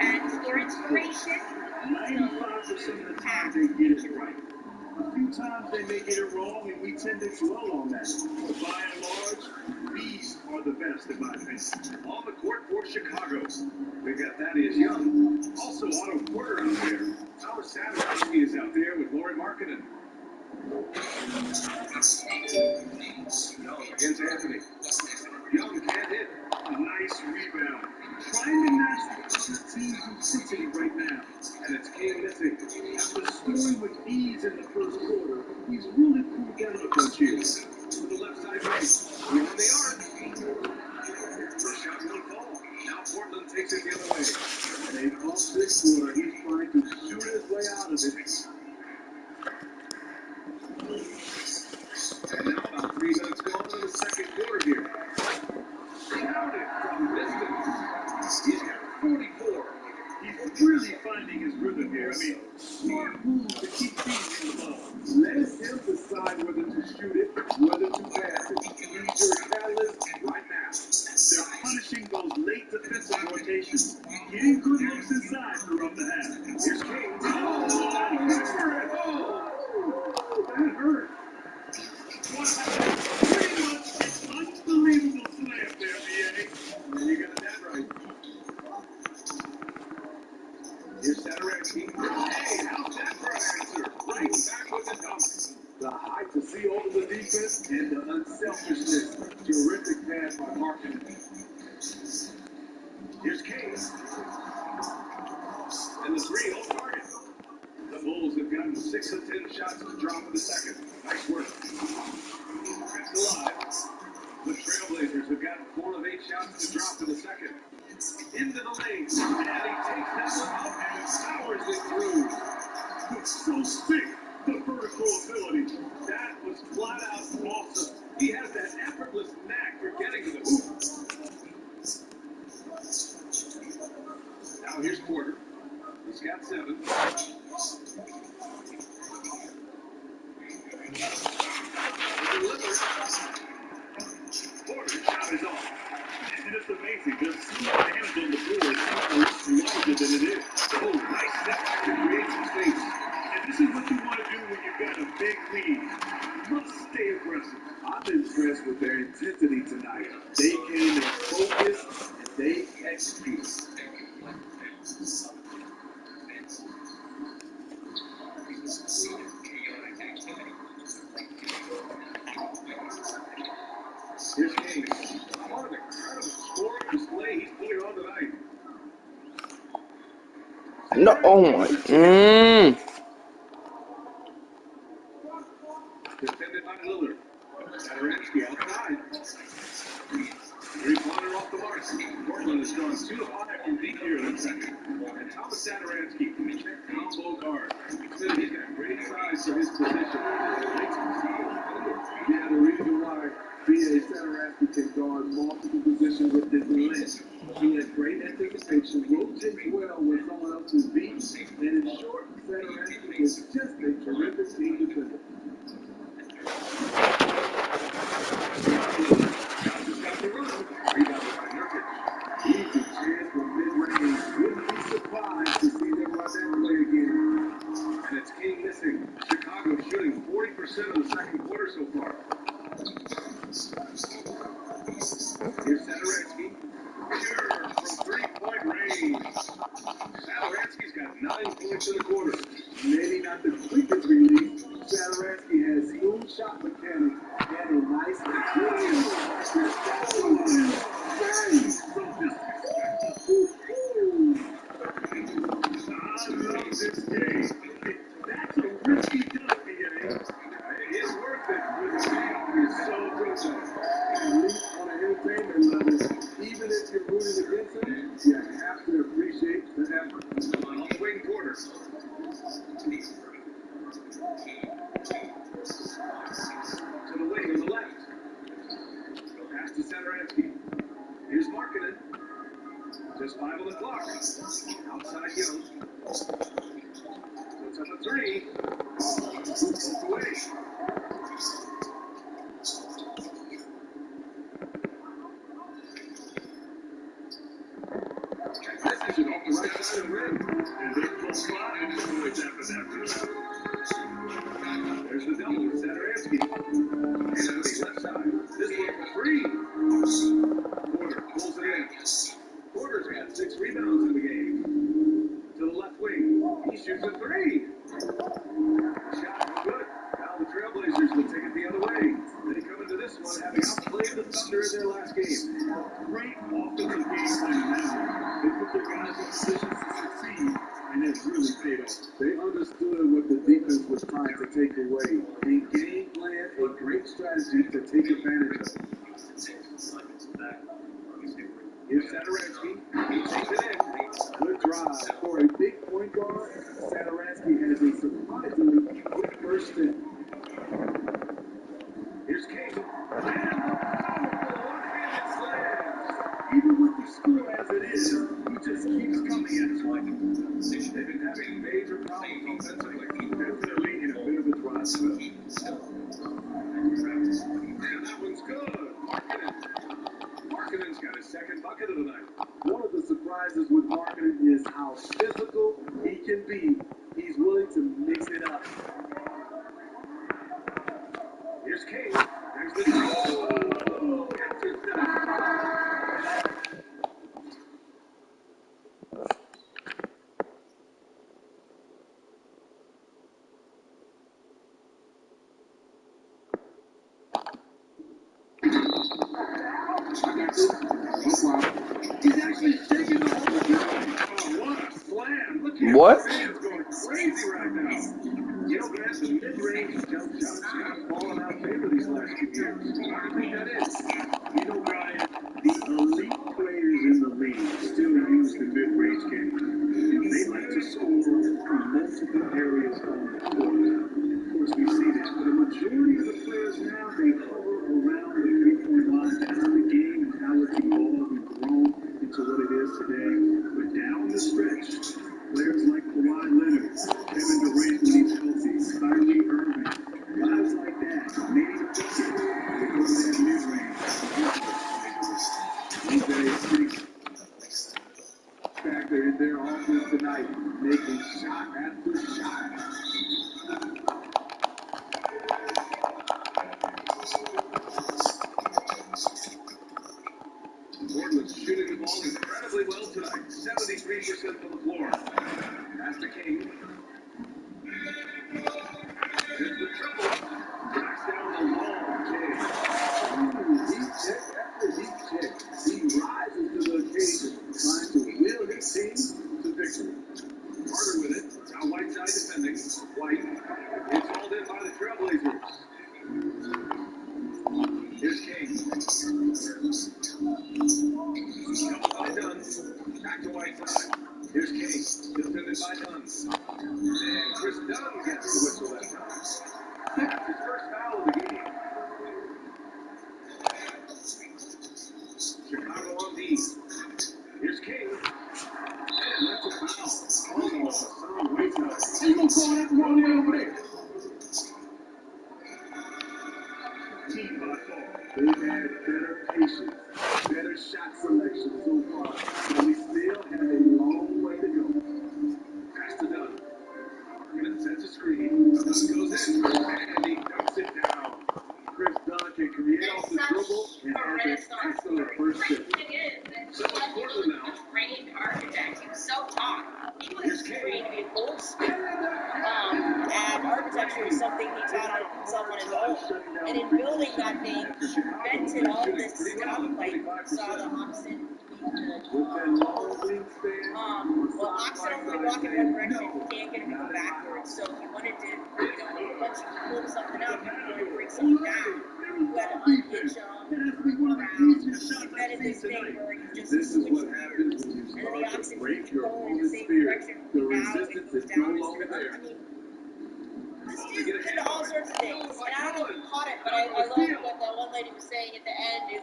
And for inspiration, 95% of the time they get it right. A few times they may get it wrong, and we tend to dwell on that. But by and large, these are the best, in my opinion. On the court for Chicago, we got Thaddeus Young. Also, Otto Porter out there. Our Savage is out there with Lauri Markkanen. Young against Anthony. Young can't hit. Nice rebound. Trying to match the other team's intensity right now. And it's King missing. At the scoring with ease in the first quarter, he's really cooled down a bunch here. To the left side race. Here they are. First shot will fall. Now Portland takes it the other way. And off this quarter, he's trying to shoot his way out of it. And now about 3 minutes gone in the second quarter here. Counted from distance. He's got 44. He's really finding his rhythm here. I mean, smart move to keep feeding the ball. Let him decide whether to shoot it, whether to pass it. He's your catalyst right now. They're punishing those late defensive rotations. Getting good looks inside throughout the half. Here's King. Oh, that hurt. Pretty much an unbelievable slam there, B.A. You got that right. Here's Satoransky. Hey, how's that for an answer? Right back with the dunk. The height to see over the defense and the unselfishness. Terrific pass by Markin. Here's Case. And the three on target. The Bulls have gotten 6 of 10 shots to drop in the second. Nice work. Kept alive. The Trailblazers have gotten 4 of 8 shots to drop in the second. Into the lane. And he takes that one out and powers it through. It's so sick, the vertical ability. That was flat out awesome. He has that effortless knack for getting to the hoop. Now here's Porter. He's got 7. Porter's shot is off. It's just amazing. Just see the hands on the board. It's larger than it is. Oh, nice step back to create some space. And this is what you want to do when you've got a big lead. You must stay aggressive. I'm impressed with their intensity tonight. They came in focused and they executed. Here's King. What an incredible scoring display he's putting on tonight. No, oh my. Defended by Lillard. Satoransky outside. 3-pointer off the mark. Portland has gone 2 of 5 from deep here in the second. And Thomas Satoransky, check combo guard. Said he's got great size for his position. Yeah, the reason why B.A. Satoransky can guard multiple positions with his length. He has great anticipation, rotates well when someone else is beat, and in short, Satoransky is just a terrific team defender. Easy chance for mid-range. Wouldn't be surprised to see them run that play again. And it's King missing. Chicago shooting 40% of the second quarter so far. Here's Satoransky. Pure from 3-point range. Satoransky's got 9 points in the quarter. Maybe not the quickest release. Satoransky has smooth shot mechanics and a nice I love this game. That's a risky dunk, B.A. It's worth it when the game is so good. At least on an entertainment level, even if you're rooting against them, you have to appreciate the effort. On the wing quarter. To the wing on the left. Pass to Satoransky. Here's Markkanen. Just 5 on the clock. Outside Young. Puts up a 3. Both away. This is off the right side of the rim. And they're close by and points after that. There's the double with Satoransky. And to the left side. This one for 3. Porter pulls it in. Porter's got 6 rebounds in the game. To the left wing. He shoots a 3. Shot good. Now the Trailblazers will take it the other way. They come into this one having outplayed the Thunder in their last game. Great offensive game plan now. They put their guys in positions to succeed, and it's really paid off. They understood what the trying to take away. The game plan, a great strategy to take advantage of. Here's Satoransky. He takes it in. Good drive. For a big point guard, Satoransky has a surprisingly quick first step. Here's King. And a powerful one-handed slam. Even with the score as it is, he just keeps coming at it. They've been having major problems offensively. Definitely in a bit of a dry spell. And that one's good. Markkanen's got his second bucket of the night. One of the surprises with Markkanen is how physical he can be. He's willing to mix it up. Here's King. There's the goal. He's actually taking the whole game. Oh, what a slam. Look here. What? He's going crazy right now. You know, Grant, the mid-range jump shots kind of fallen out of favor these last few years. Why do you think that is? You know, Brian, the elite players in the league still use the mid-range game. They like to score from multiple areas on the court. Of course, we see this, but a majority of the players now, they hover around the three-point line. That's the game and how it's evolved and grown into what it is today. But down the stretch, players like Kawhi Leonard, Kevin Durant when he's healthy, Kyrie Irving, guys like that, need to push it because of that mid-range. Factor in their offense tonight, making shot after shot. Portland's shooting the ball incredibly well tonight, 73% from the floor. Pass to King. There's the triple. Knocks down the long kick. Deep check after deep check. He rises to the occasion, trying to will his team to victory. Carter with it. Now Whiteside defending. White. It's hauled in by the Trailblazers. Here's King. Double by Dunn. Back to Whiteside. Here's King. Defended by Dunn. And Chris Dunn gets the whistle that time. That's his first foul of the game. Chicago on D. Here's King. And that's a foul. Oh, Son Whiteside. He gonna call that the wrong way over there. Team by far. They've had better patience, better shot selection so far. But we still have a long way to go. Pass to Dunn. Markkanen sets a screen. Dunn goes in. And he dumps it down. Chris Dunn can create off the dribble and has an excellent first step. So it's Portland now. Trained architect. He was self-taught. He was trained to be a gold smith. And architecture is something he taught himself on his own. And in building that thing, he invented all this stuff, like saw the oxen. Well, oxen only walk in one direction, you can't get him to go backwards. So he wanted to, once you pull something up, you wanted to bring something down. You had to unhitch them, around. He invented this thing where you just switch gears. And then the oxen keeps going in the same direction. Now it goes down. I mean, this dude did all sorts of things. And I don't know if you caught it, but I love what that one lady was saying at the end is,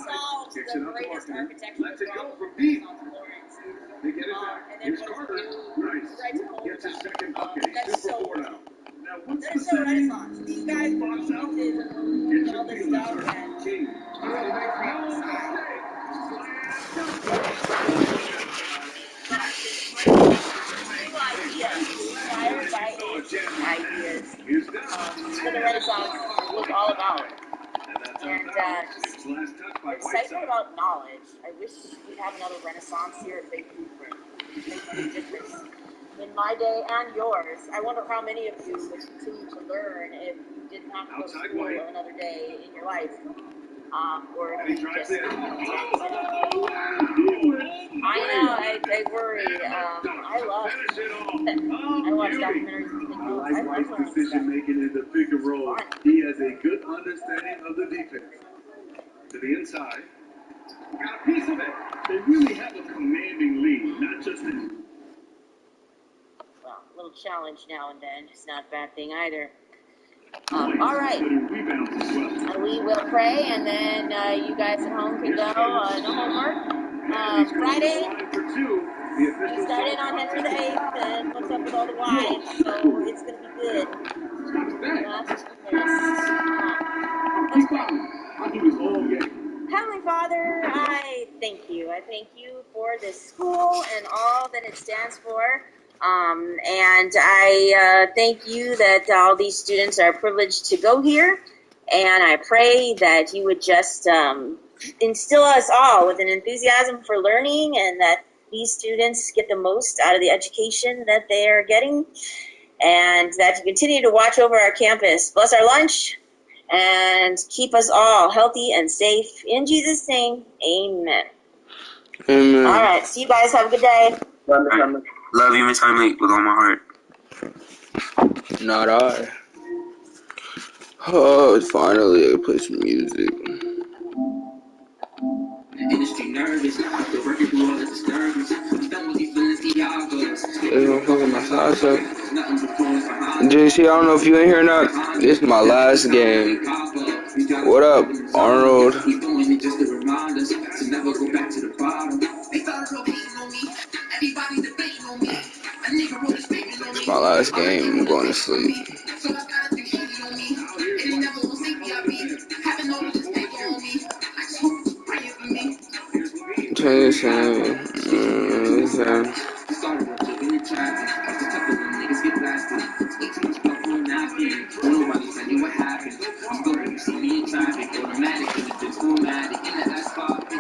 solves the greatest architecture problem on Florence. They get it back. And then Here's Carter. Nice. Gets his second bucket. He's That's 2 so for 4 now. Now, what's that the is so Renaissance. These guys box out? did all this stuff and King. they were very free on the side. New ideas, inspired by ideas. What the Renaissance was all about. And excitement about knowledge. I wish we'd have another Renaissance here at Big Blueprint. Make a big difference in my day and yours. I wonder how many of you would continue to learn if you didn't have to go to school another day in your life. or if you just I know, I worry. I watch documentaries and think, oh, I love learning decision making in the pick and roll. He has a good understanding of the defense. To the inside. Got a piece of it. They really have a commanding lead, not just a little challenge now and then. It's not a bad thing either. All right. We will pray, and then you guys at home can go no homework. Friday, we start in on Henry VIII and what's up with all the wives, so it's going to be good. Heavenly Father, I thank you. I thank you for this school and all that it stands for. And I thank you that all these students are privileged to go here, and I pray that you would just instill us all with an enthusiasm for learning, and that these students get the most out of the education that they are getting, and that you continue to watch over our campus. Bless our lunch, and keep us all healthy and safe. In Jesus' name, amen. Amen. All right, see you guys. Have a good day. Love you, Miss Emily, with all my heart. Not I. Oh, finally I can play some music. Industry nervous, after working through all the disturbance. Done with these feelings, It's gonna fucking my salsa. JC, I don't know if you in here or not. This is my last game. What up, Arnold? It's my last game. I'm going to sleep.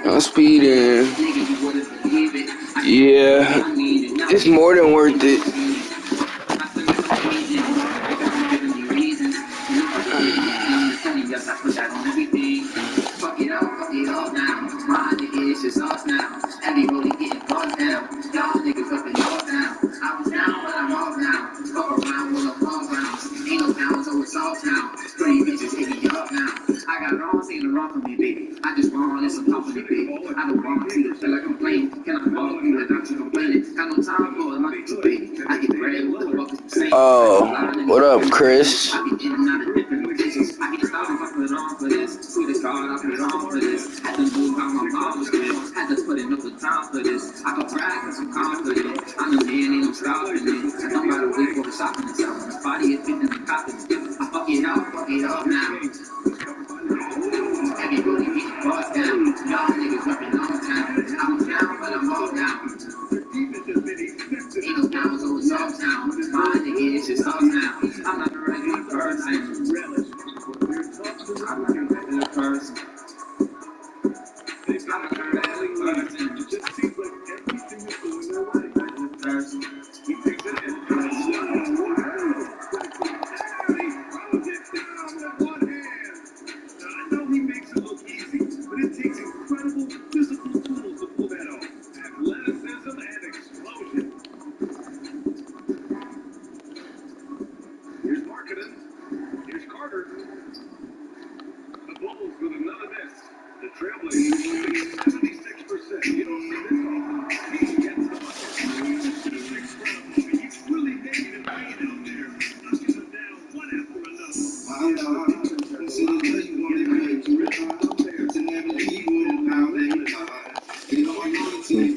I'm speeding. Yeah, it's more than worth it. Oh, what up, Chris?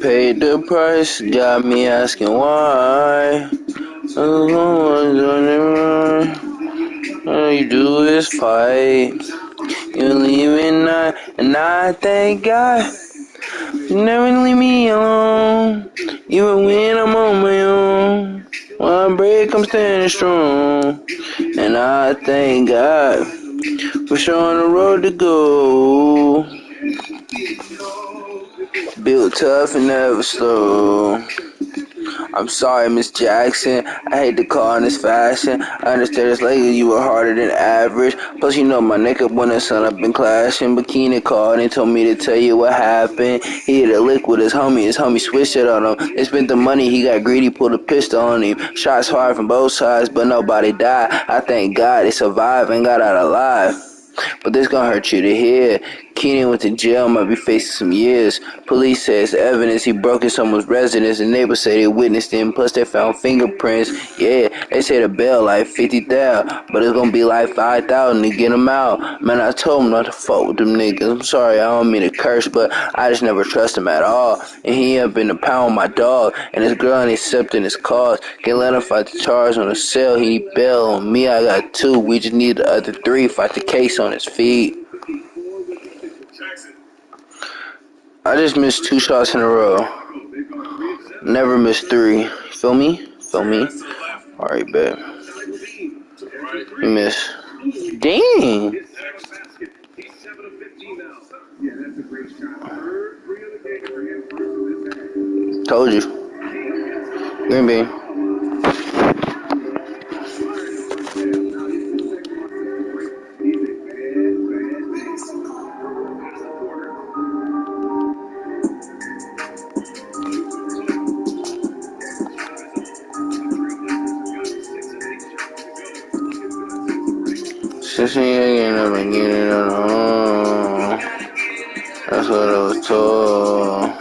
Paid the price, got me asking why. All you do is fight. You leave and I thank God. You never leave me alone. Even when I'm on my own. When I break, I'm standing strong. And I thank God for showing the road to go. Built tough and never slow. I'm sorry, Miss Jackson. I hate to call in this fashion. I understand this lately you were harder than average. Plus, you know my neck up when the sun up been clashing. Bikini called and told me to tell you what happened. He hit a lick with his homie switched it on him. They spent the money, he got greedy, pulled a pistol on him. Shots fired from both sides, but nobody died. I thank God they survived and got out alive. But this gonna hurt you to hear. Keenan went to jail, might be facing some years. Police says evidence he broke in someone's residence. The neighbors say they witnessed him, plus they found fingerprints. Yeah, they say the bail like 50,000, but it's gonna be like 5,000 to get him out. Man, I told him not to fuck with them niggas. I'm sorry, I don't mean to curse, but I just never trust him at all. And he up in the pound with my dog, and his girl ain't accepting his cause. Can't let him fight the charge on the cell, he need bail on me, I got 2. We just need the other 3, fight the case on his feet. I just missed 2 shots in a row. Never missed 3. Feel me? Feel me? Alright, bet. You miss. Dang! Told you. Green Bay. Since you ain't never get it on. That's what I was told.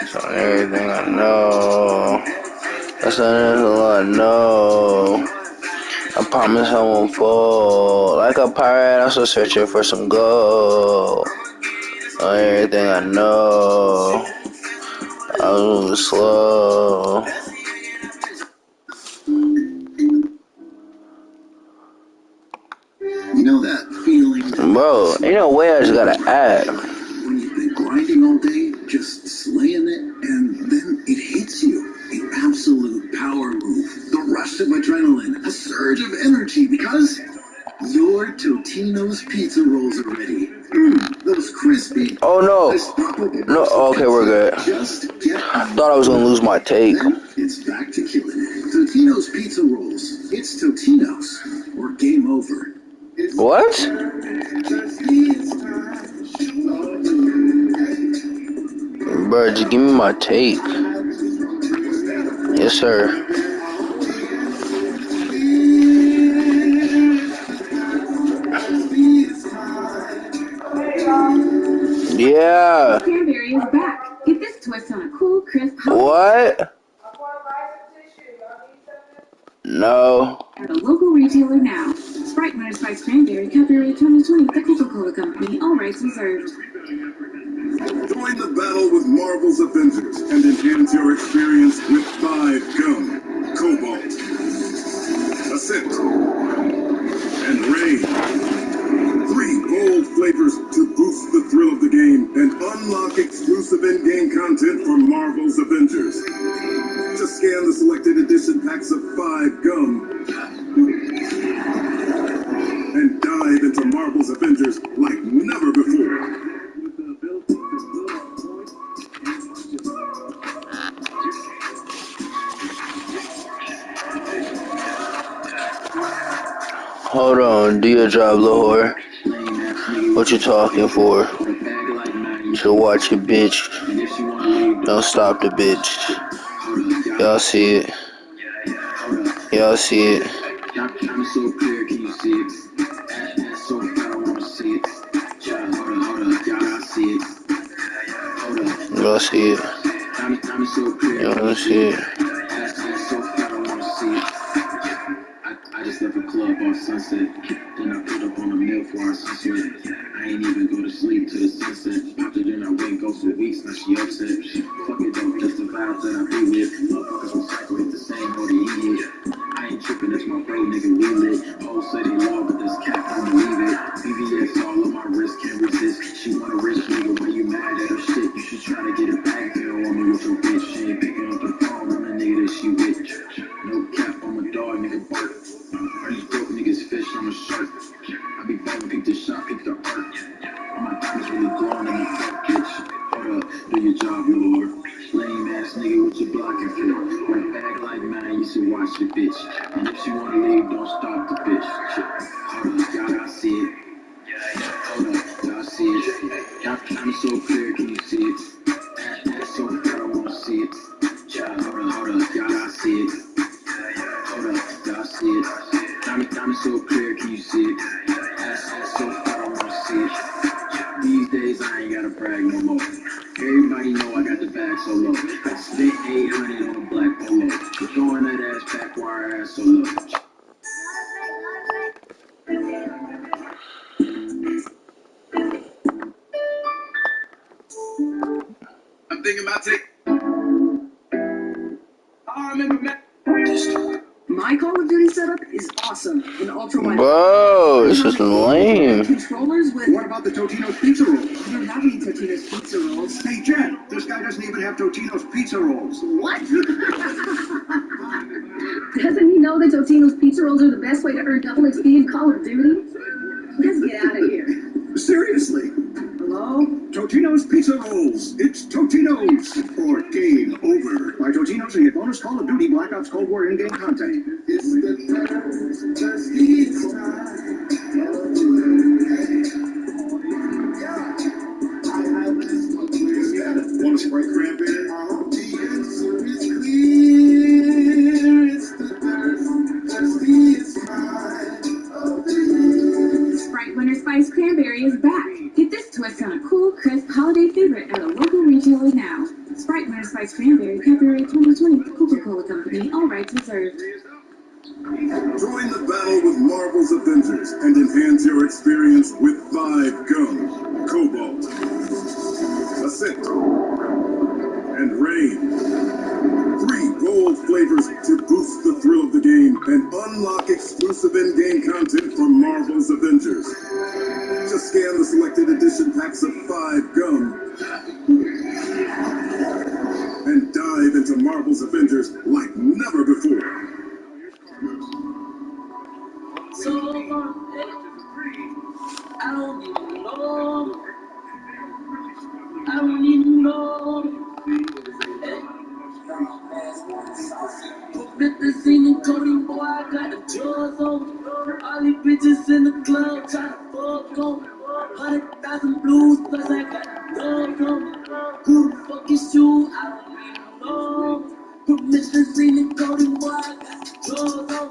So everything I know. That's all I know. I promise I won't fall. Like a pirate, I'm still searching for some gold. On everything I know. I was moving slow. You know that feeling? Bro, ain't no way I just got an ad. When you've been grinding all day, just slaying it, and then it hits you. An absolute power move. The rush of adrenaline. A surge of energy because your Totino's pizza rolls are ready. Those crispy. Oh no. No, okay, we're good. Thought I was gonna lose my take. It's back to killing it. Totino's pizza rolls. It's Totino's. Or game over. What? Bro, just give me my take. Yes, sir. Yeah. Cranberry is back. Get this twist on a cool, crisp. What? No. At a local retailer now. Sprite Winter Spice Cranberry, copyright 2020, The Coca-Cola Company, all rights reserved. Join the battle with Marvel's Avengers and enhance your experience with 5 Gum, Cobalt, Ascent, and Rain. 3 bold flavors to boost the thrill of the game and unlock exclusive in-game content from Marvel's Avengers. Just scan the selected edition packs of 5 Gum and dive into Marvel's Avengers like never before. Hold on, do your job, Lahore. What you talking for? So watch it, bitch. Don't stop the bitch. Y'all see it. Y'all see it. Y'all see it. Y'all see it. I just left a club on Sunset. Then I put up on a meal for our sunset. I ain't even go to sleep till the sunset. Popped it in, I went ghost for weeks, now she upset. Fuck it though, just the vibes that I be with. Motherfuckers recycle it the same or they eat it. I ain't tripping, that's my bro, nigga, we lit. Hoes say they love, but this cat don't believe it. BBS all on my wrist, can't resist. She want a rich nigga, when you mad at her shit. You should try to get it back, if you don't want me with your bitch. She ain't picking up the phone, I'm the nigga that she with. No cap, I'm a dog, nigga, bark. These broke niggas fish on the shark. I be ballin', pick the shot, pick the art. All my diamonds really glowing in the dark, bitch. Hold up, do your job, you my leg, don't stop the bitch. Hold up, y'all see it. Hold up, y'all see it. I'm so clear, can you see it? Ass so fat, I wanna see it. Hold up, y'all see it. Hold up, y'all see it. I'm so clear, can you see it? Ass so fat, I wanna see it. These days I ain't gotta brag no more. Everybody know I got the bag so low. I spent 800 on a black polo. Throwing that ass back while her ass so low. I'm thinking about taking. I remember my Call of Duty setup is awesome. In ultra wide. Bro, this is lame. Controllers with. What about the Totino's pizza rolls? I don't have any Totino's pizza rolls. Hey, Jen, this guy doesn't even have Totino's pizza rolls. What? Doesn't he know that Totino's pizza rolls are the best way to earn double XP in Call of Duty? Let's get out of here. Seriously? Hello? Totino's pizza rolls. It's Totino's. Or game over. By Totino's and get bonus Call of Duty Black Ops Cold War in-game content. It's the Want a Sprite cranberry? The answer is clear. It's the Sprite Winter Spice Cranberry is back. Get this twist on a cool, crisp holiday favorite at a local retailer now. Sprite Winter Spice Cranberry, copyright 2020, Coca-Cola Company, all rights reserved. Join the battle with Marvel's Avengers and enhance your experience with 5 Gum, Cobalt, Ascent, and Rain. 3 bold flavors to boost the thrill of the game and unlock exclusive in-game content from Marvel's Avengers. Just scan the selected edition packs of 5 Gum and dive into Marvel's Avengers like never before. So I don't even know. I don't even know. Put this in the Cody, boy, I got the jaws on. All these bitches in the club try to fuck on. 100,000 blues, plus I got the dog on. Who the fuck is you? I don't even know. Put this in the Cody, boy, I got the jaws on.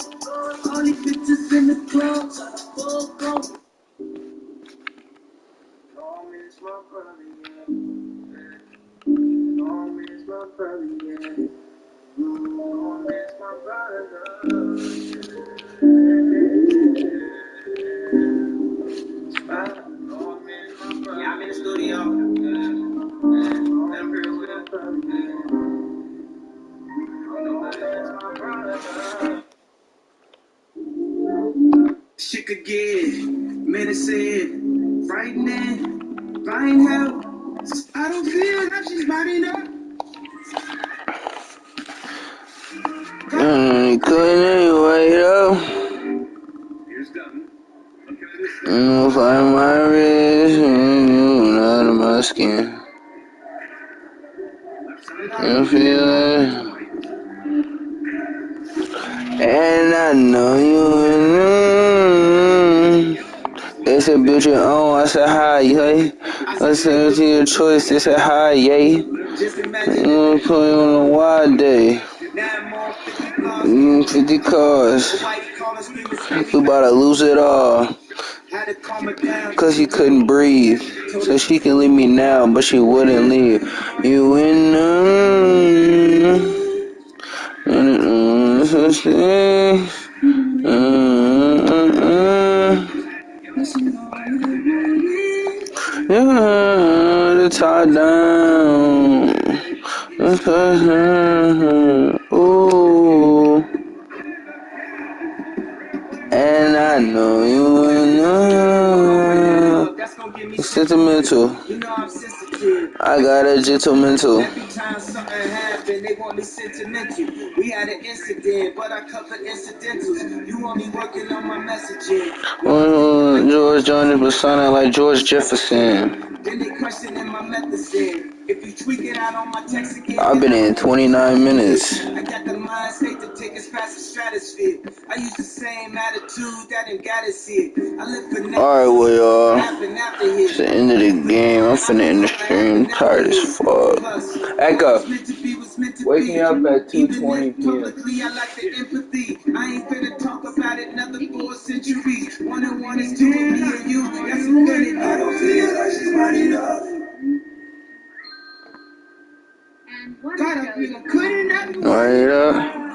All these bitches in the club try to fuck on. Don't miss my brother, yeah. Don't miss my brother, yeah. Don't miss my brother. Yeah, I'm in the studio. I'm here with my brother. Shit could get medicine, frightening, find help. I don't feel that she's biting up. Couldn't anyway, though. Find my wrist and out of my skin. You feel it? And I know you. They said build your own. I said hi, yay. I said to your choice. They said hi, yay. You put it on a wide day. 50 cars. We about to lose it all. Cause she couldn't breathe. So she can leave me now, but she wouldn't leave. You in the tie down. Ooh. And I know you know. Sentimental. I got a gentlemental. Every time something happened, they want me sentimental. We had an incident, but I covered incidentals. You only working on my messaging. George Jones was sounding like George Jefferson. Then they questioning my medicine. If you tweak it out on my text again, I've been in 29 minutes. I got the mind state to take us past the stratosphere. I use the same attitude that ain't gotta see it. I live for next. Alright, well, y'all. It's the end of the game. I'm finna end the stream. I'm tired as fuck. Echo, wake me up at 2:20 p.m. I like the empathy. I ain't finna talk about it another 4 centuries. 1 and 1 is 2 with me and you. That's infinity. I don't feel like she's running up. God, I'm feeling good enough. Alright,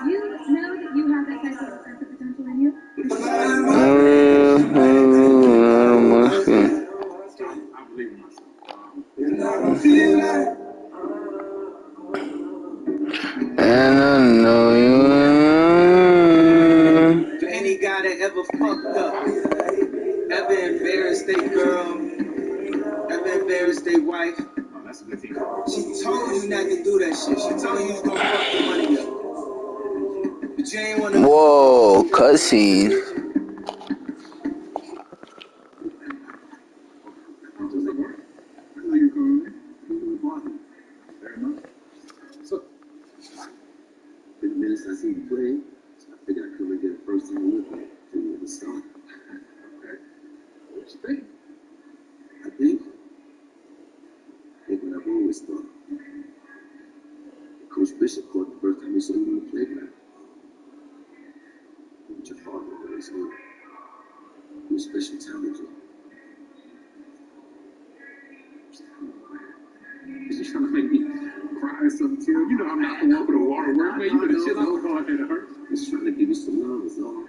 You know that you have that type of offensive potential in you? And I know you. To any guy that ever fucked up, ever embarrassed their girl, ever embarrassed their wife, she told you not to do that shit. She told you you was gonna fuck the money up. But you ain't wanna. Whoa, cutscene. So, the minutes I see you play, so I figured I come and get a first time look at it from the start. Okay. What you think? I think what I've always thought. Coach Bishop caught the first time he saw you on the playground. What your father always knew. Your special talent, Joe. Is you trying to make me cry or something, Tim? You know I'm not the one for the water work, man. You better chill out. Go out there to hurt. Just trying to give you some love, is all.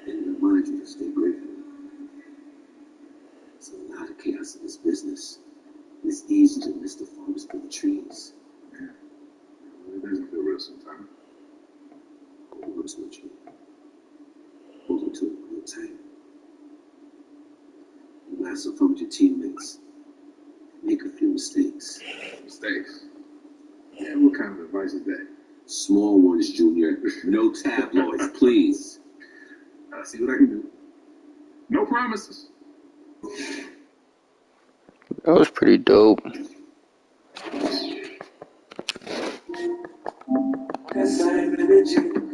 And remind you to stay grateful. There's a lot of chaos in this business. It's easy to miss the forest for the trees. Yeah. It doesn't feel real sometimes. Hold on to it, you. Hold on to it real tight. You have some fun with your teammates. Make a few mistakes. Mistakes? Yeah, what kind of advice is that? Small ones, Junior. No tabloids, please. I'll see what I can do. No promises. That was pretty dope.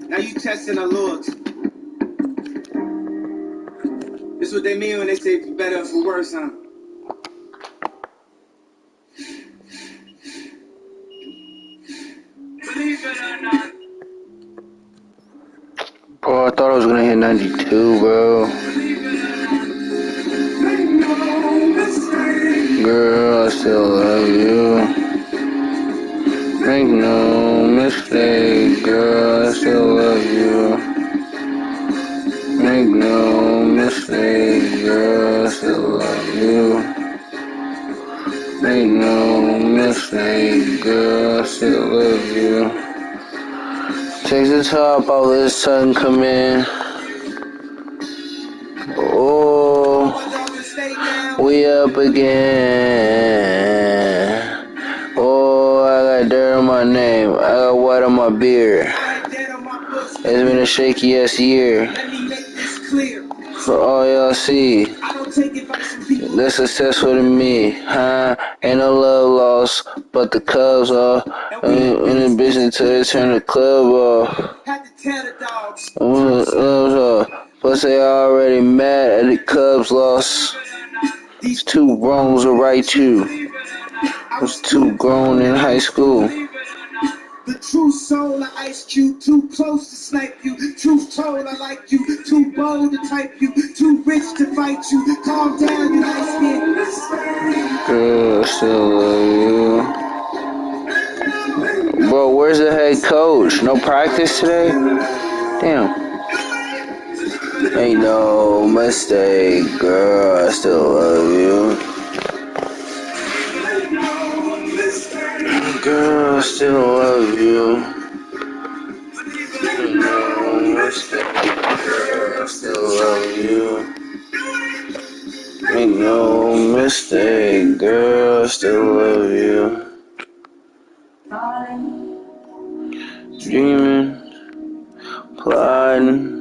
Now you testing our lords. This is what they mean when they say for better or for worse, huh? Believe it or not. Oh, I thought I was gonna hit 92, bro. Girl, I still love you. Make no mistake, girl, I still love you. Make no mistake, girl, I still love you. Make no mistake, girl, I still love you. Take the top, I'll let the sun come in. Oh, we up again. Oh, I got dirt on my name. I got white on my beard. It's been a shaky ass year. For all y'all see, less successful than me, huh? Ain't no love lost, but the Cubs are in the business till they turn the club off. Plus they already mad at the Cubs loss. It's two wrongs to right to. I was too grown in high school. The true soul of Ice Cube, too close to snipe you. Truth told, I like you. Too bold to type you. Too rich to fight you. Calm down, you light skin. Girl, I still love you. Bro, where's the head coach? No practice today? Damn. Ain't no mistake, girl, I still love you. Girl, I still love you. Ain't no mistake, girl, I still love you. Make no mistake, girl, I still love you. Dreaming, plotting.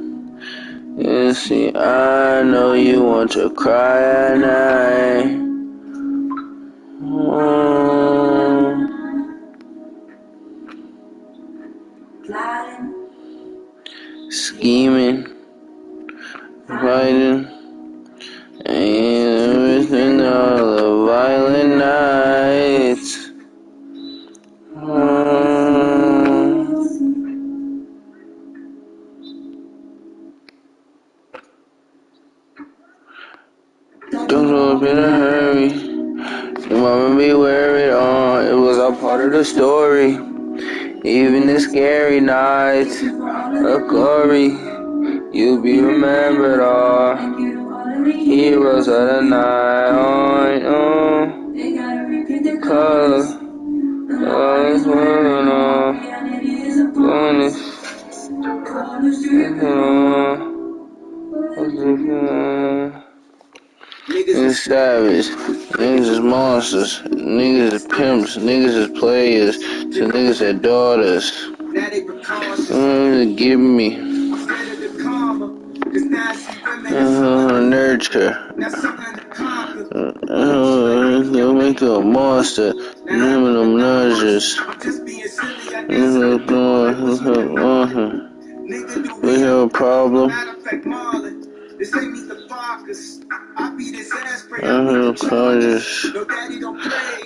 You see, I know you want to cry at night. scheming, fighting, and missing all the violent nights. Don't go up in a hurry. Your mama be worried on. It was all part of the story. Even the scary nights of glory, you'll be remembered all. Heroes of the night, color, always moving on. Niggas savage, niggas is monsters, niggas is pimps, niggas is players, so niggas had daughters. Give me. Nurture. They'll make you a monster. Name of them nudges. We have a problem.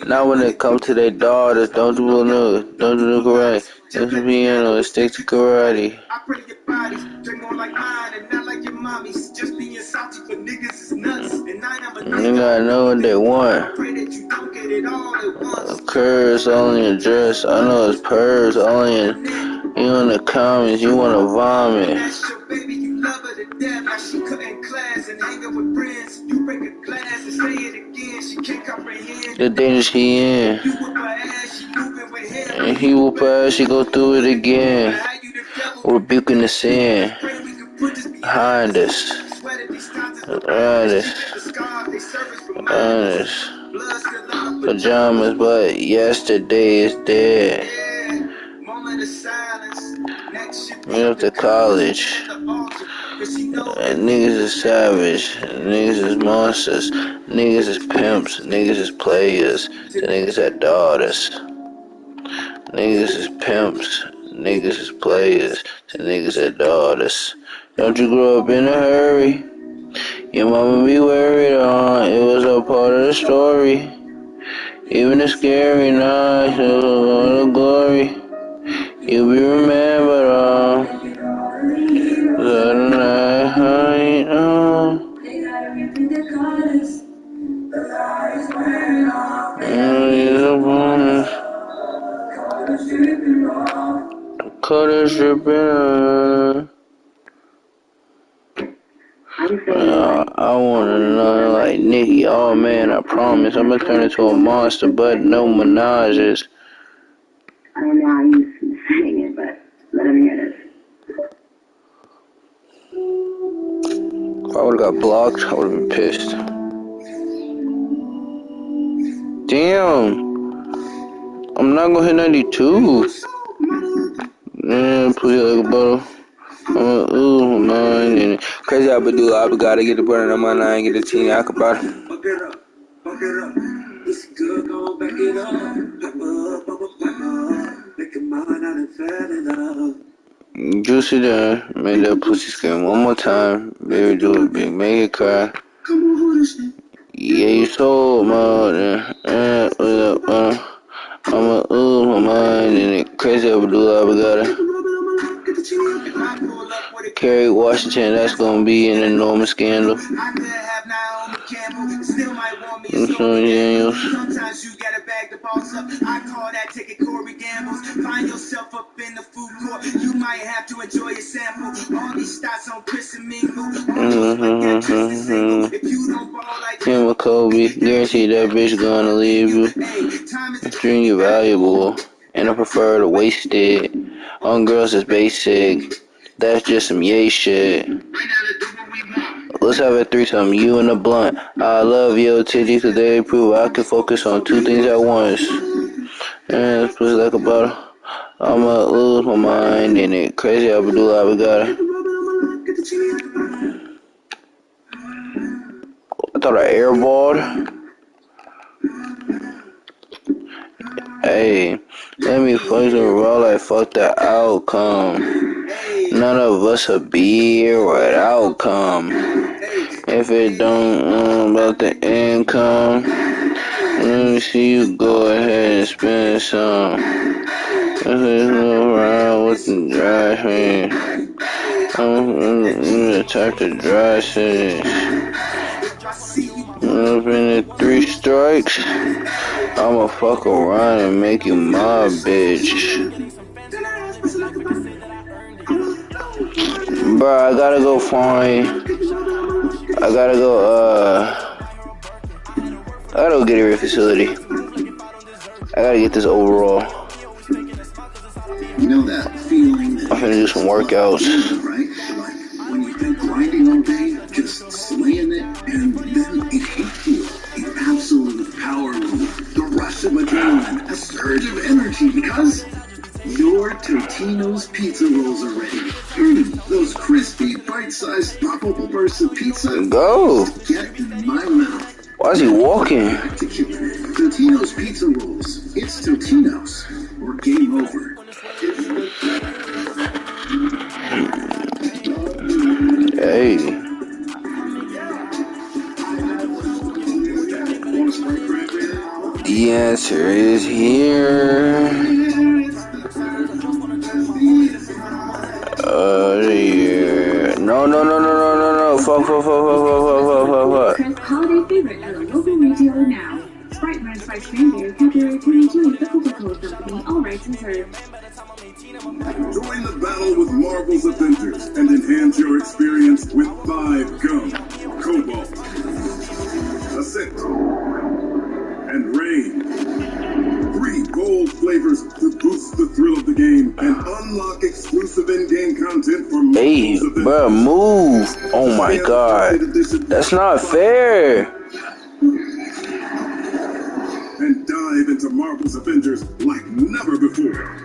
Now when it comes to their daughters, don't do no, don't do karate. Just piano, stick to karate. Nigga, I know what they want. Curves only in dress. I know it's purrs only in. You in the comments, you wanna vomit. The danger she in. And he will pass, she go through it again. Rebuking the sin. Behind us. Around us. Behind us. Pajamas, but yesterday is dead. Went up to college. Niggas is savage. Niggas is monsters. Niggas is pimps. Niggas is players. The niggas had daughters. Niggas is pimps. Niggas is players. The niggas had daughters. Don't you grow up in a hurry. Your mama be worried on. It was a part of the story. Even the scary nights of the glory. You'll be remembered all. The night I know. It's a bonus. Colors dripping. I wanna know like Nicki. Oh man, I promise I'm gonna turn into a monster, but no menages. I don't know how you saying it, but let him hear this. If I would've got blocked, I would've been pissed. Damn! I'm not gonna hit 92. Man, please like a bottle. Ooh, mine and crazy I do. I gotta get the burn on my nine, get the team. I could buy. Fuck it up, fuck it up. It's good, go back it up. Make a mind out and fat it up. Juicy there, made that pussy scream one more time. Baby, do it big, make it cry. Yeah, you told mother. I'ma lose my mind and it crazy I gotta. Kerry Washington, that's gonna be an enormous scandal. Daniels. Sometimes you gotta bag the boss up. I call that taking Corey gambles. Find yourself up in the food court. You might have to enjoy a sample. All these stats on Chris and Mingle. Tim McCoby, guarantee that bitch gonna leave you. Extremely valuable, and I prefer to waste it on girls that's basic. That's just some yay shit. Let's have a threesome, you and a blunt. I love your titties cause they prove I can focus on two things at once. And it's pussy like a bottle. I'ma lose my mind in it. Crazy Abdullah, we got it. I thought I airballed. Hey, let me fuck the raw like fuck the outcome. None of us will be here without come. If it don't about the income, let me see you go ahead and spend some. Let's go around with the dry hand. I'm the type to dry sentence. Up in the 3 strikes, I'ma fuck around and make you my bitch. Bruh, I gotta go get a facility. I gotta get this overall. You know that feeling? I'm finna do some workouts. Right? Like when you've been grinding all day, just slaying it, and then it hits you. The absolute power move, the rush of adrenaline, a surge of energy because your Totino's pizza rolls are ready. Those crispy, bite-sized, poppable bursts of pizza. Go! Get in my mouth. Why is he walking? Totino's pizza rolls. It's Totino's or game over. Hey. The answer is here. Yeah. No. Fuck. Chris holiday favorite at a local retailer now. Sprite Red Spice Cranberry, copyright 2020, the Coca-Cola Company, all rights reserved. Join the battle with Marvel's Avengers and enhance your experience with 5 gum, Cobalt, Ascent, and Rain. 3 bold flavors to boost the thrill of the game and unlock exclusive in-game content for Hey, bro, move. Oh my god. That's not fair. And dive into Marvel's Avengers like never before.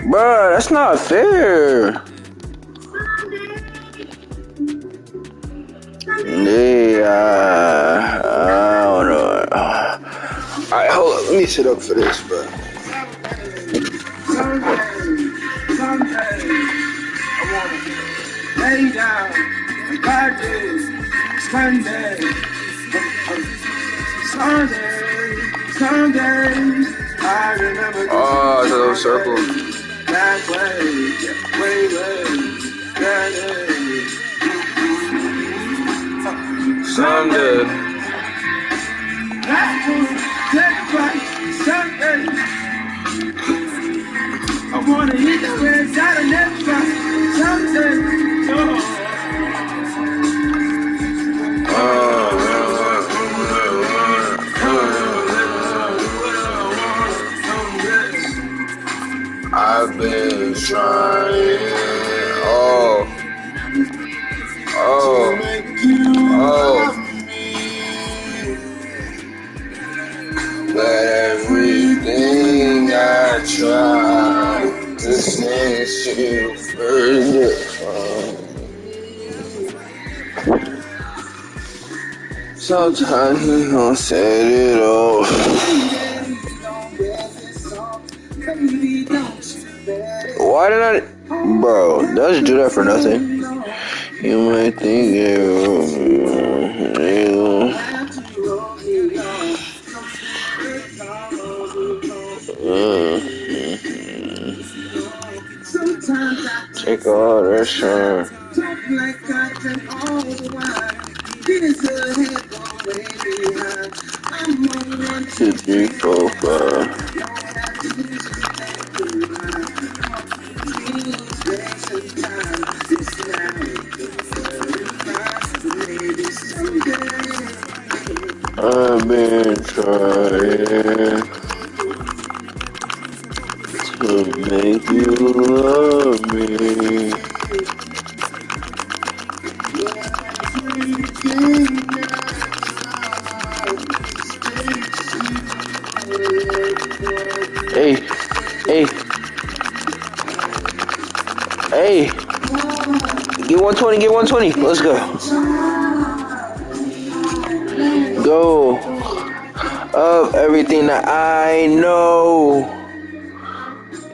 Bruh, that's not fair. Yeah, I don't know. Alright, hold up. Let me sit up for this, bro. Someday, I wanna lay down like this. Sunday, I remember. Oh, it's a little circle. That way, Someday. I wanna eat the red dot and never try. Someday, I've been trying, but everything I try just makes you further. Sometimes you don't set it off. Why did I? Bro, don't do that for nothing. You might think take all that shit. 2, 3, 4, 5. I've been trying to make you love me. Hey. Get 120, get 120. Let's go. Go. Of everything that I know.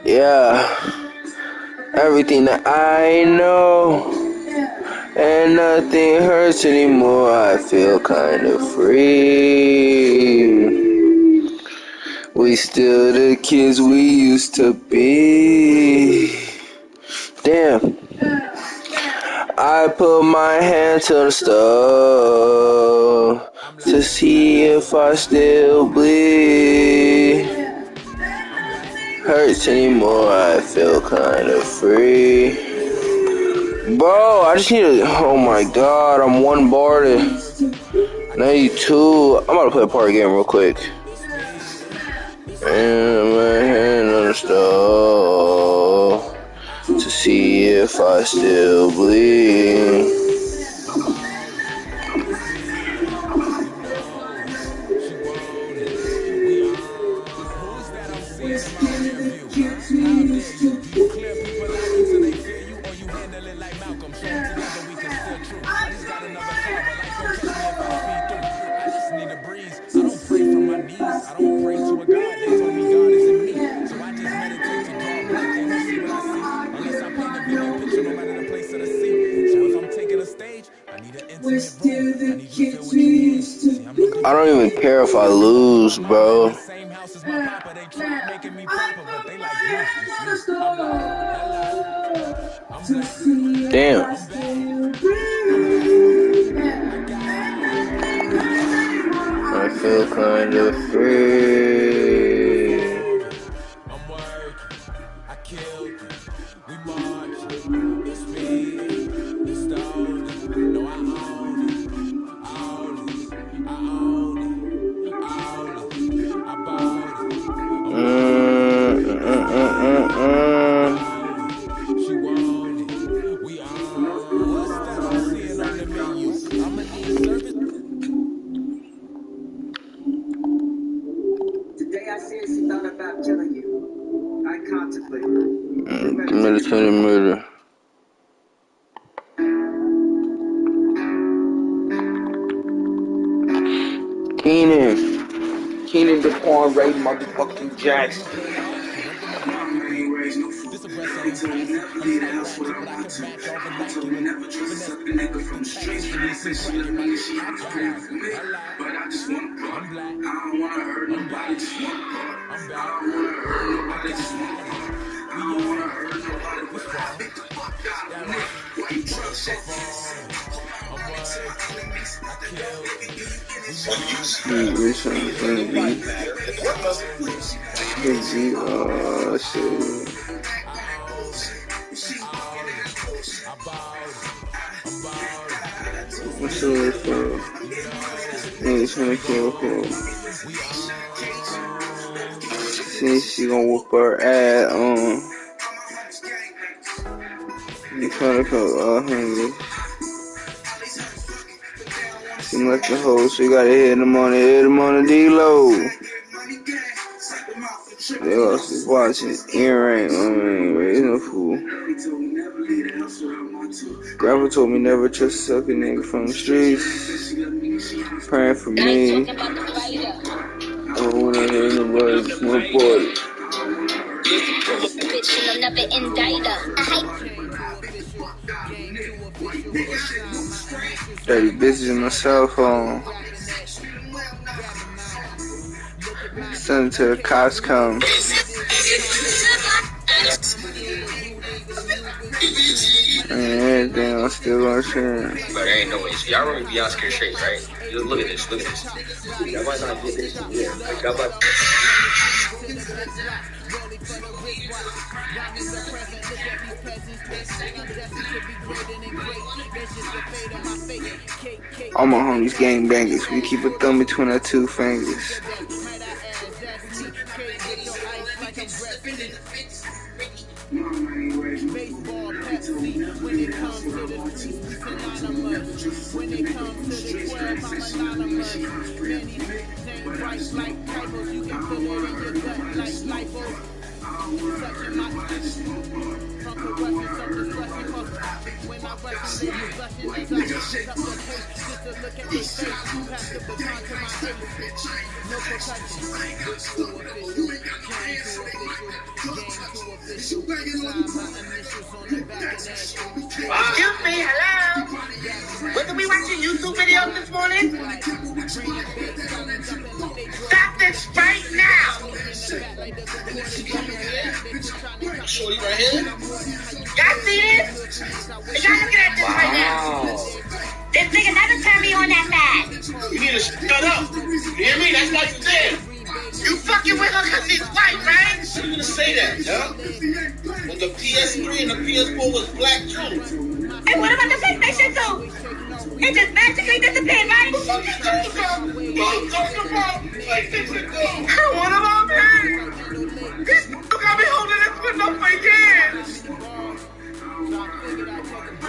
Yeah. everything that I know, and nothing hurts anymore. I feel kind of free. We still the kids we used to be. Damn. I put my hand to the stove to see if I still bleed. Hurts anymore, I feel kind of free. Bro, I just need to, oh my god, I'm one bar to 92. I'm about to play a party game real quick. And my hand on the stove to see if I still bleed. I don't even care if I lose, bro. Damn. I feel kind of free. Today I seriously thought about killing you. I contemplated. Meditated murder. Keenan DeQuan Ray motherfucking Jackson. What's the for? See, she gonna whoop her ass on. You trying to come hungry. Seem like the hoe, so you gotta hit him on the D-low. They also watching earring. I mean, raising a fool. Grandpa told me never trust a sucking nigga from the streets. Praying for me. Oh, when I hear nobody, just my boy. Bitch, I'm never indict her. Dirty bitches in my cell phone. Send it to the cops come. And everything I'm still gonna share. But there ain't no way. Y'all remember Beyond Scared Straight, right? Just look at this, look at this. Y'all might not get this. Yeah. Like, y'all might... All my homies gangbangers. We keep a thumb between our two fingers. Excuse me, hello? Wasn't we watching YouTube videos this morning? Stop this right now! Shorty right here? Y'all see this? Y'all looking at this right now? This nigga never turned me on that bad. You need to shut up. You hear me? That's not fair. You fucking with her because she's white, right? How you gonna say that, yeah? When the PS3 and the PS4 was black too. And what about the PlayStation 2? It just magically disappeared, right? What are you talking about? PlayStation 2. What about me? This got me holding this one up for years.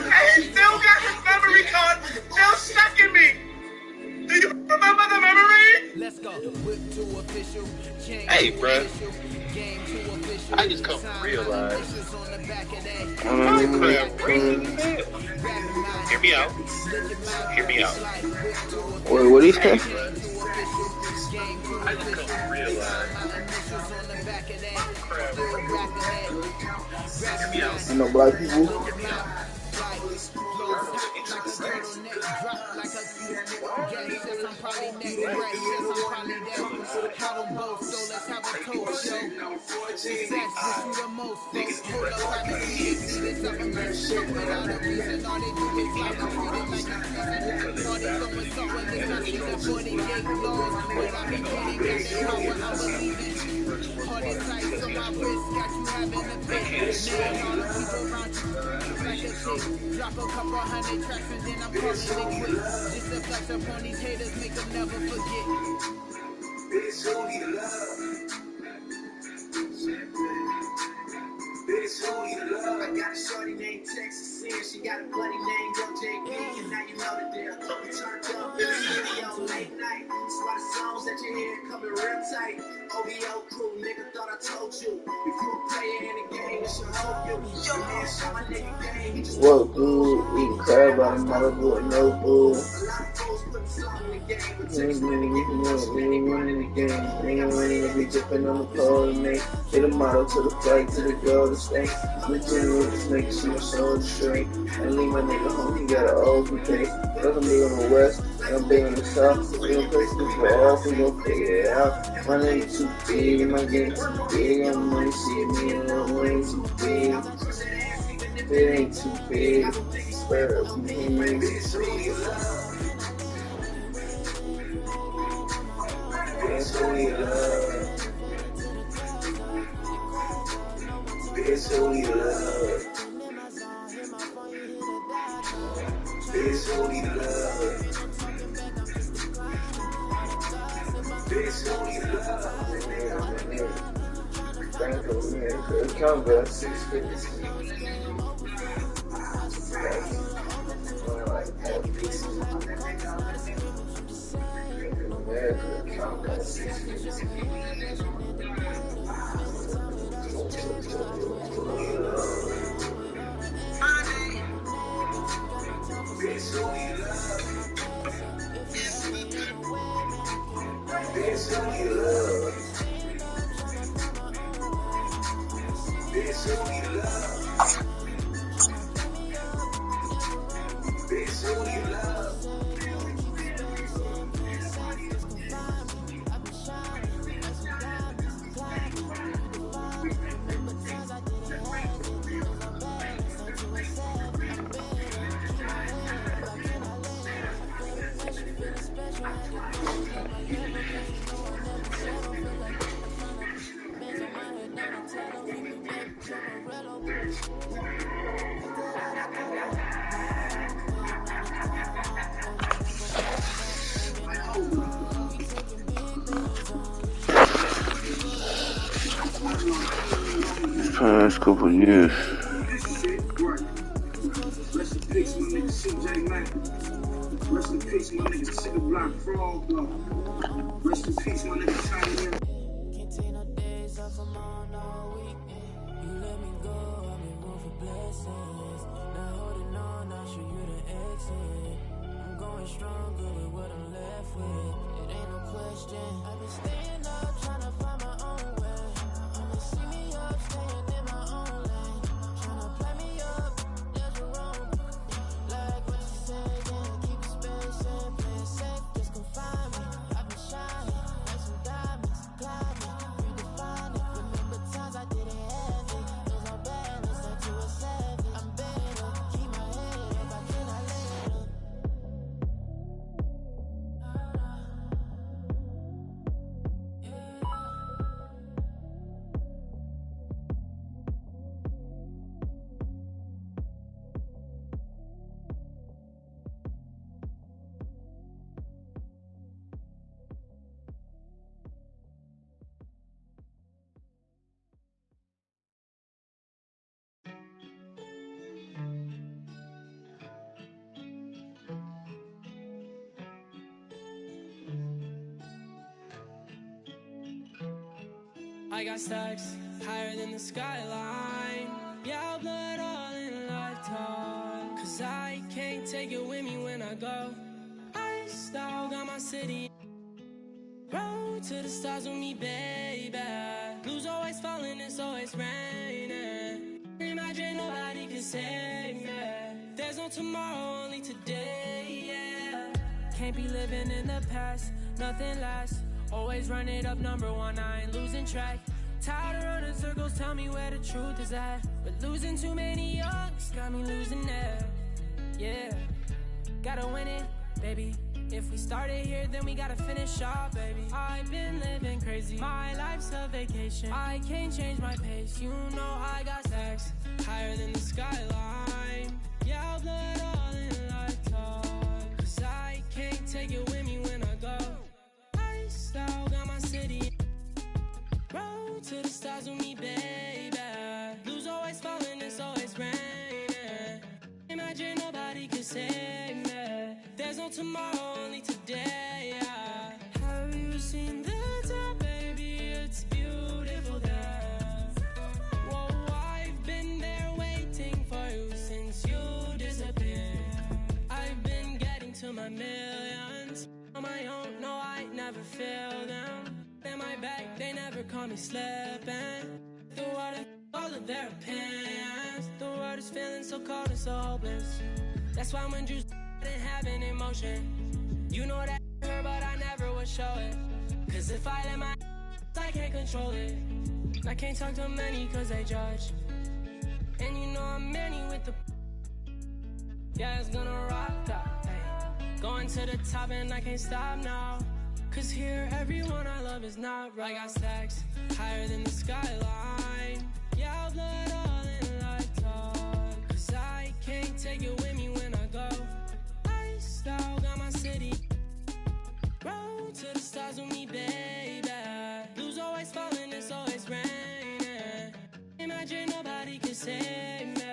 And he still got his memory card still stuck in me. Do you remember the memory? Let's go. Hey, bro. I just come to realize. Hear me out. Hear me out. Wait, what do you say? I just come to realize. Hear me out. You know black people? Drop a couple hundred tracks and then I'm calling it quits. Just a flex upon these haters, make them never forget. Bitch, who you love? Bitch, who you love? I got a shorty named Texas Sin. She got a buddy named JP. And now you know the deal. We turned up in the studio late night. That's why the songs that you hear coming real tight. OVO crew, nigga, thought I told you. If you a player in the game, it should help you. Your man shot my nigga game. He just What food? Eating crab out of Malibu and no food. Running the game. Winning, we dipping on the pole and make get a model to the flight to the girl to stay. Switching with this nigga, she was so straight. And leave my nigga home, he got an old pay. Cause I'm big on the west, and I'm big on the south. We gon' play stupid off, we gon' figure it out. My nigga too big, and my game too big. I'm money, see me, and I'm money too big. If it ain't too big, swear up, me, bitch, who you love? Bitch, who you love? Bitch, who you love? Bitch, who you love? Bitch, who you love? Thank you, man. Count that 650. Past couple years. Rest in peace, my nigga CJ Mack. Rest in peace, my nigga Cigar Block Frog Dog. Rest in peace, my nigga Tiny. with. It ain't no question. I've been staying up, trying to find my own way. I'ma see me up, staying in my own lane. Trying to play me up, there's a wrong. Like what you say, yeah, keep it space and play it safe, just confine me. I've been shining, like some diamonds, climbing, redefining. Remember times I did it heavy, lose my balance, like to a savage. I'm better, keep my head up, I cannot let it up. I got stacks higher than the skyline. Yeah, I'll blow it all in a lifetime. Cause I can't take it with me when I go. I still got my city. Roll to the stars with me, baby. Blues always falling, it's always raining. Imagine nobody can save me. There's no tomorrow, only today, yeah. Can't be living in the past, nothing lasts. Always run it up, number one, I ain't losing track. Tired of running circles, tell me where the truth is at. But losing too many youngs got me losing there. Yeah, gotta win it, baby. If we started here, then we gotta finish off, baby. I've been living crazy, my life's a vacation. I can't change my pace, you know I got stacks higher than the skyline. Yeah, I'll blow it all in a lifetime. Cause I can't take it with me when I go. I still got my city. Roll to the stars with me, baby. Blues always falling, it's always raining. Imagine nobody can save me. There's no tomorrow, only today, yeah. Have you seen the top, baby? It's beautiful there. Whoa, I've been there waiting for you since you disappeared. I've been getting to my millions on my own, no, I never feel them. In my back, they never call me slipping. The water, all of their opinions. The world is feeling so cold and so hopeless. That's why when Jews didn't have an emotion, you know that hurt, but I never would show it. Cause if I let my I can't control it. I can't talk to many cause they judge. And you know I'm many with the yeah, it's gonna rock that, hey. Going to the top and I can't stop now. Cause here everyone I love is not right. I got stacks higher than the skyline. Yeah, I'll blow it all in a lifetime. Cause I can't take it with me when I go. I still got my city. Roll to the stars with me, baby. Blues always falling, it's always raining. Imagine nobody can save me.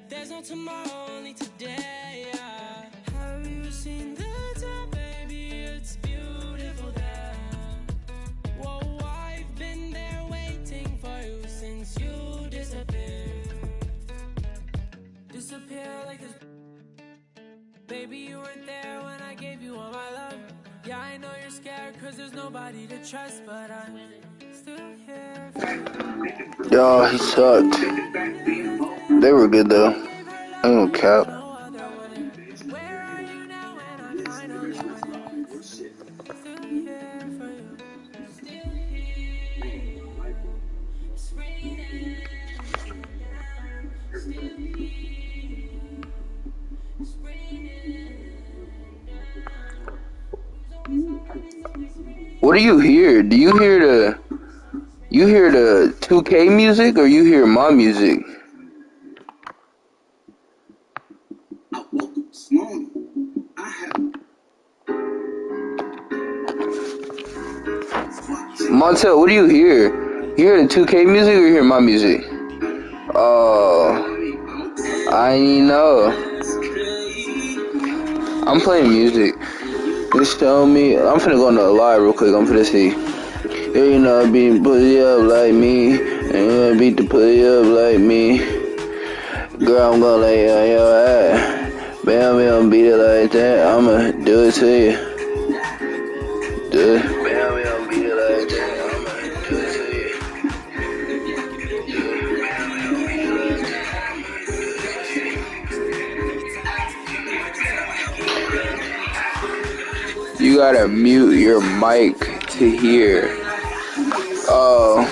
There's no tomorrow, only today, yeah. Have you seen the top, baby? It's beautiful there. Whoa, I've been there waiting for you since you disappeared. Disappear like this. Baby, you weren't there when I gave you all my love. Yeah, I know you're scared cause there's nobody to trust, but I'm still here for you. Yo, he sucked. They were good though. I ain't gonna cap. What do you hear? Do you hear the 2K music or you hear my music? Montel, what do you hear? You hear the 2K music or you hear my music? Oh, I ain't know. I'm playing music. Just tell me. I'm finna go on the live real quick. I'm finna see. You know, beat pussy up like me. And you beat the pussy up like me. Girl, I'm gonna lay on your ass. Bam, bam, beat it like that. I'ma do it to you. that. Baby, I'll be like that. I'ma do it to you. You gotta mute your mic to hear. Oh.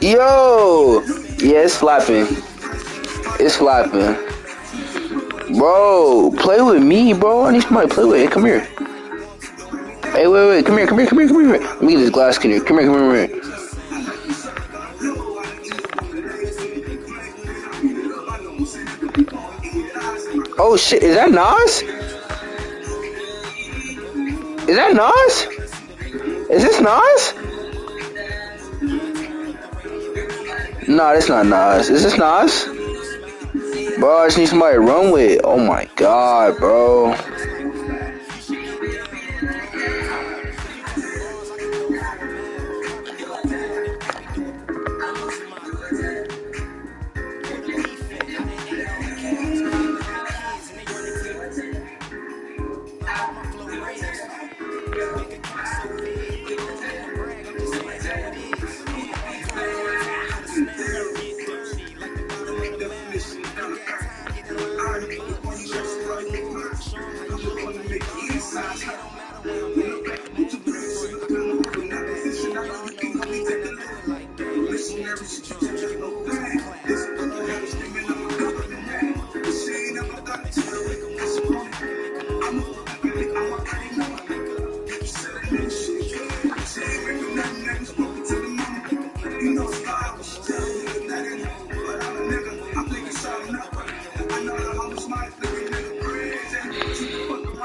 Yo! Yeah, it's slapping. It's slapping. Bro, play with me, bro. I need somebody to play with. Hey, come here. Hey, wait. Come here. Let me get this glass in here. Come here. Oh, shit. Is that Nas? Is that Nas? Is this Nas? Nah, that's not Nas. Is this Nas? Bro, I just need somebody to run with. Oh my god, bro.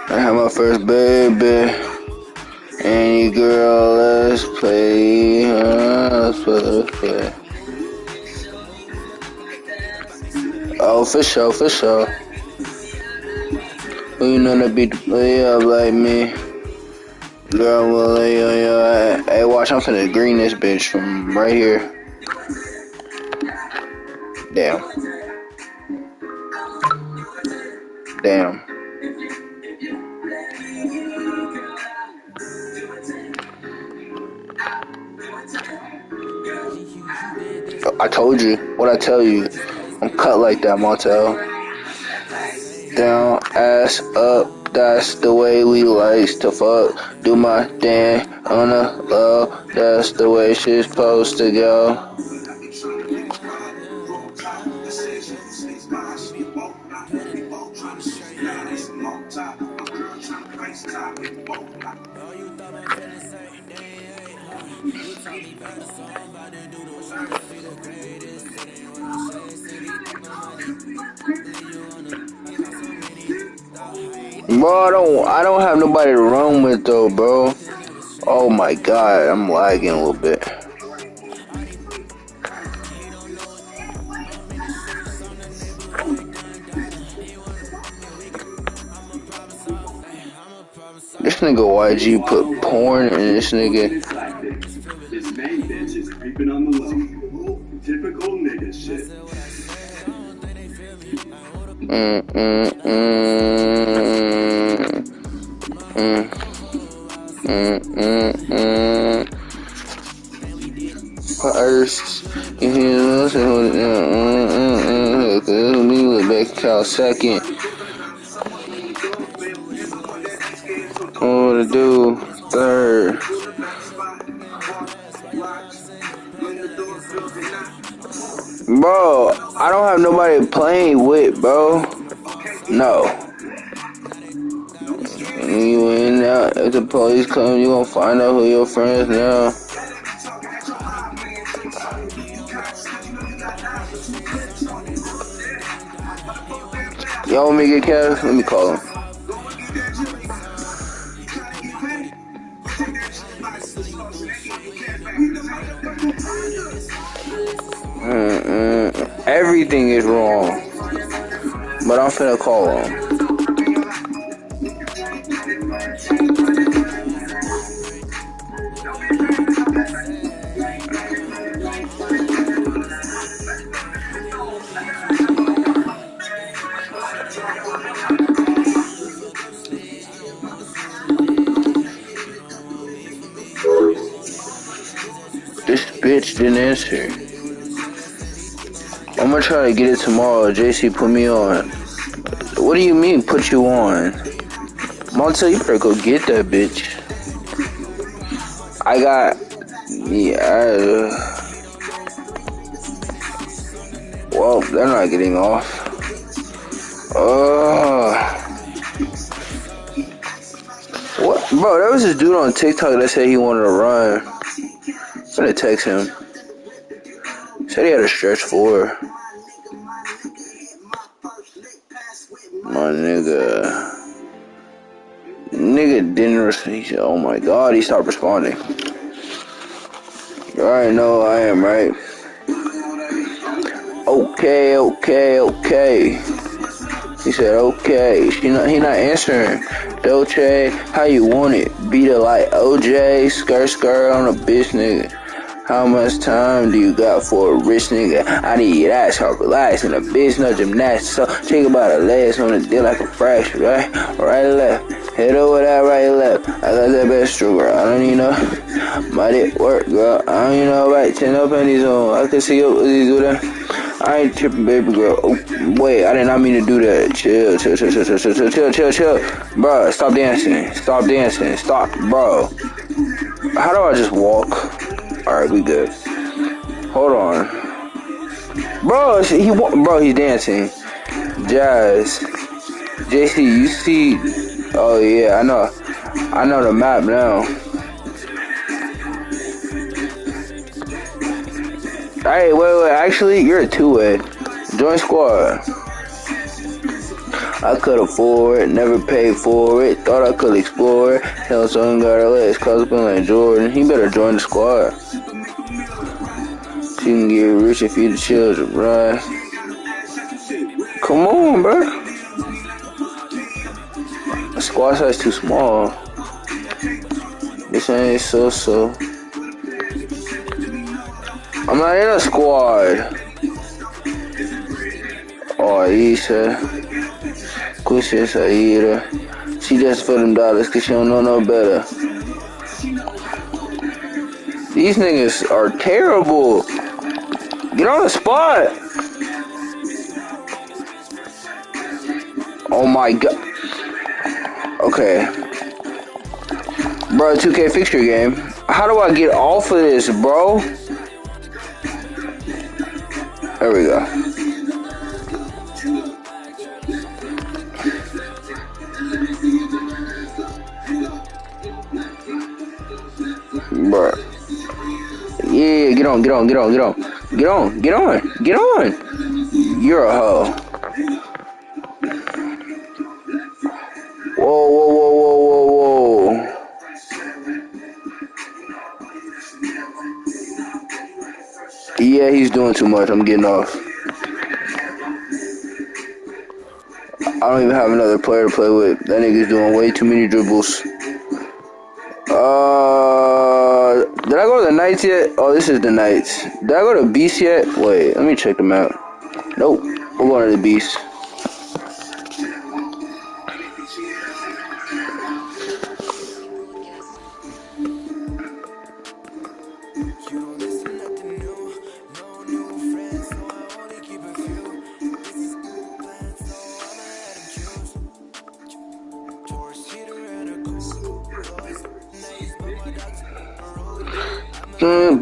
I had my first baby. Any girl, let's play. Let's play. Oh, for sure. Who you know to beat the play up like me? Girl, will lay on your ass. Hey, watch, I'm finna green this bitch from right here. Damn. I told you. What'd I tell you? I'm cut like that, Montel. Down, ass up. That's the way we likes to fuck. Do my thing on the low. That's the way shit's supposed to go. Bro, I don't have nobody to run with though, bro. Oh my god, I'm lagging a little bit. This nigga YG put porn in this nigga. This main bitch is creeping on the low. Typical nigga shit. First, you me with back cow second. What to do? Third. Bro, I don't have nobody playing with, bro. No. You in now, if the police come, you gonna find out who your friends now. Y'all want me to get cash? Let me call him. Everything is wrong, but I'm finna call him. This bitch didn't answer. I'm gonna try to get it tomorrow. JC put me on. What do you mean put you on? Montel, you better go get that bitch. I got... Yeah... Well, they're not getting off. What? Bro, there was this dude on TikTok that said he wanted to run. I'm gonna text him. Said he had a stretch 4. My nigga. Nigga didn't respond. He said, oh my god, he stopped responding. You already know I am, right? Okay. He said, okay. He not answering. Dolce, how you want it? Beat it like OJ, skirt on a bitch nigga. How much time do you got for a rich nigga? I need that, so relax. And a bitch, no gymnastics. So think about her legs on the dick like a fraction, right? Right or left. Hit over that right or left. I got that best stroke, girl. I don't even know. My dick work, girl. I don't even know about 10 up in these on. I can see your Uzi do that. I ain't tripping, baby girl. Oh, wait, I did not mean to do that. Chill. Bro, stop dancing. Stop, bro. How do I just walk? Alright, we good. Hold on. Bro, he's dancing. Jazz. JC, you see... Oh, yeah, I know the map now. Hey, wait, actually, you're a 2-way. Join squad. I could afford it, never paid for it, thought I could explore it. Hell, son got her legs, cosplay like Jordan. He better join the squad. She can get rich and feed the children, right? Come on, bro. The squad size too small. This ain't so. I'm not in a squad. Oh, Aisha. Kusha Saida. She just for them dollars cause she don't know no better. These niggas are terrible. Get on the spot. Oh my god. Okay. Bro, 2K, fix your game. How do I get off of this, bro? There we go. Bro. Yeah, get on. You're a hoe. Whoa. Yeah, he's doing too much. I'm getting off. I don't even have another player to play with. That nigga's doing way too many dribbles. Did I go to the Knights yet? Oh, this is the Knights. Did I go to Beast yet? Wait, let me check them out. Nope. We're going to the Beast.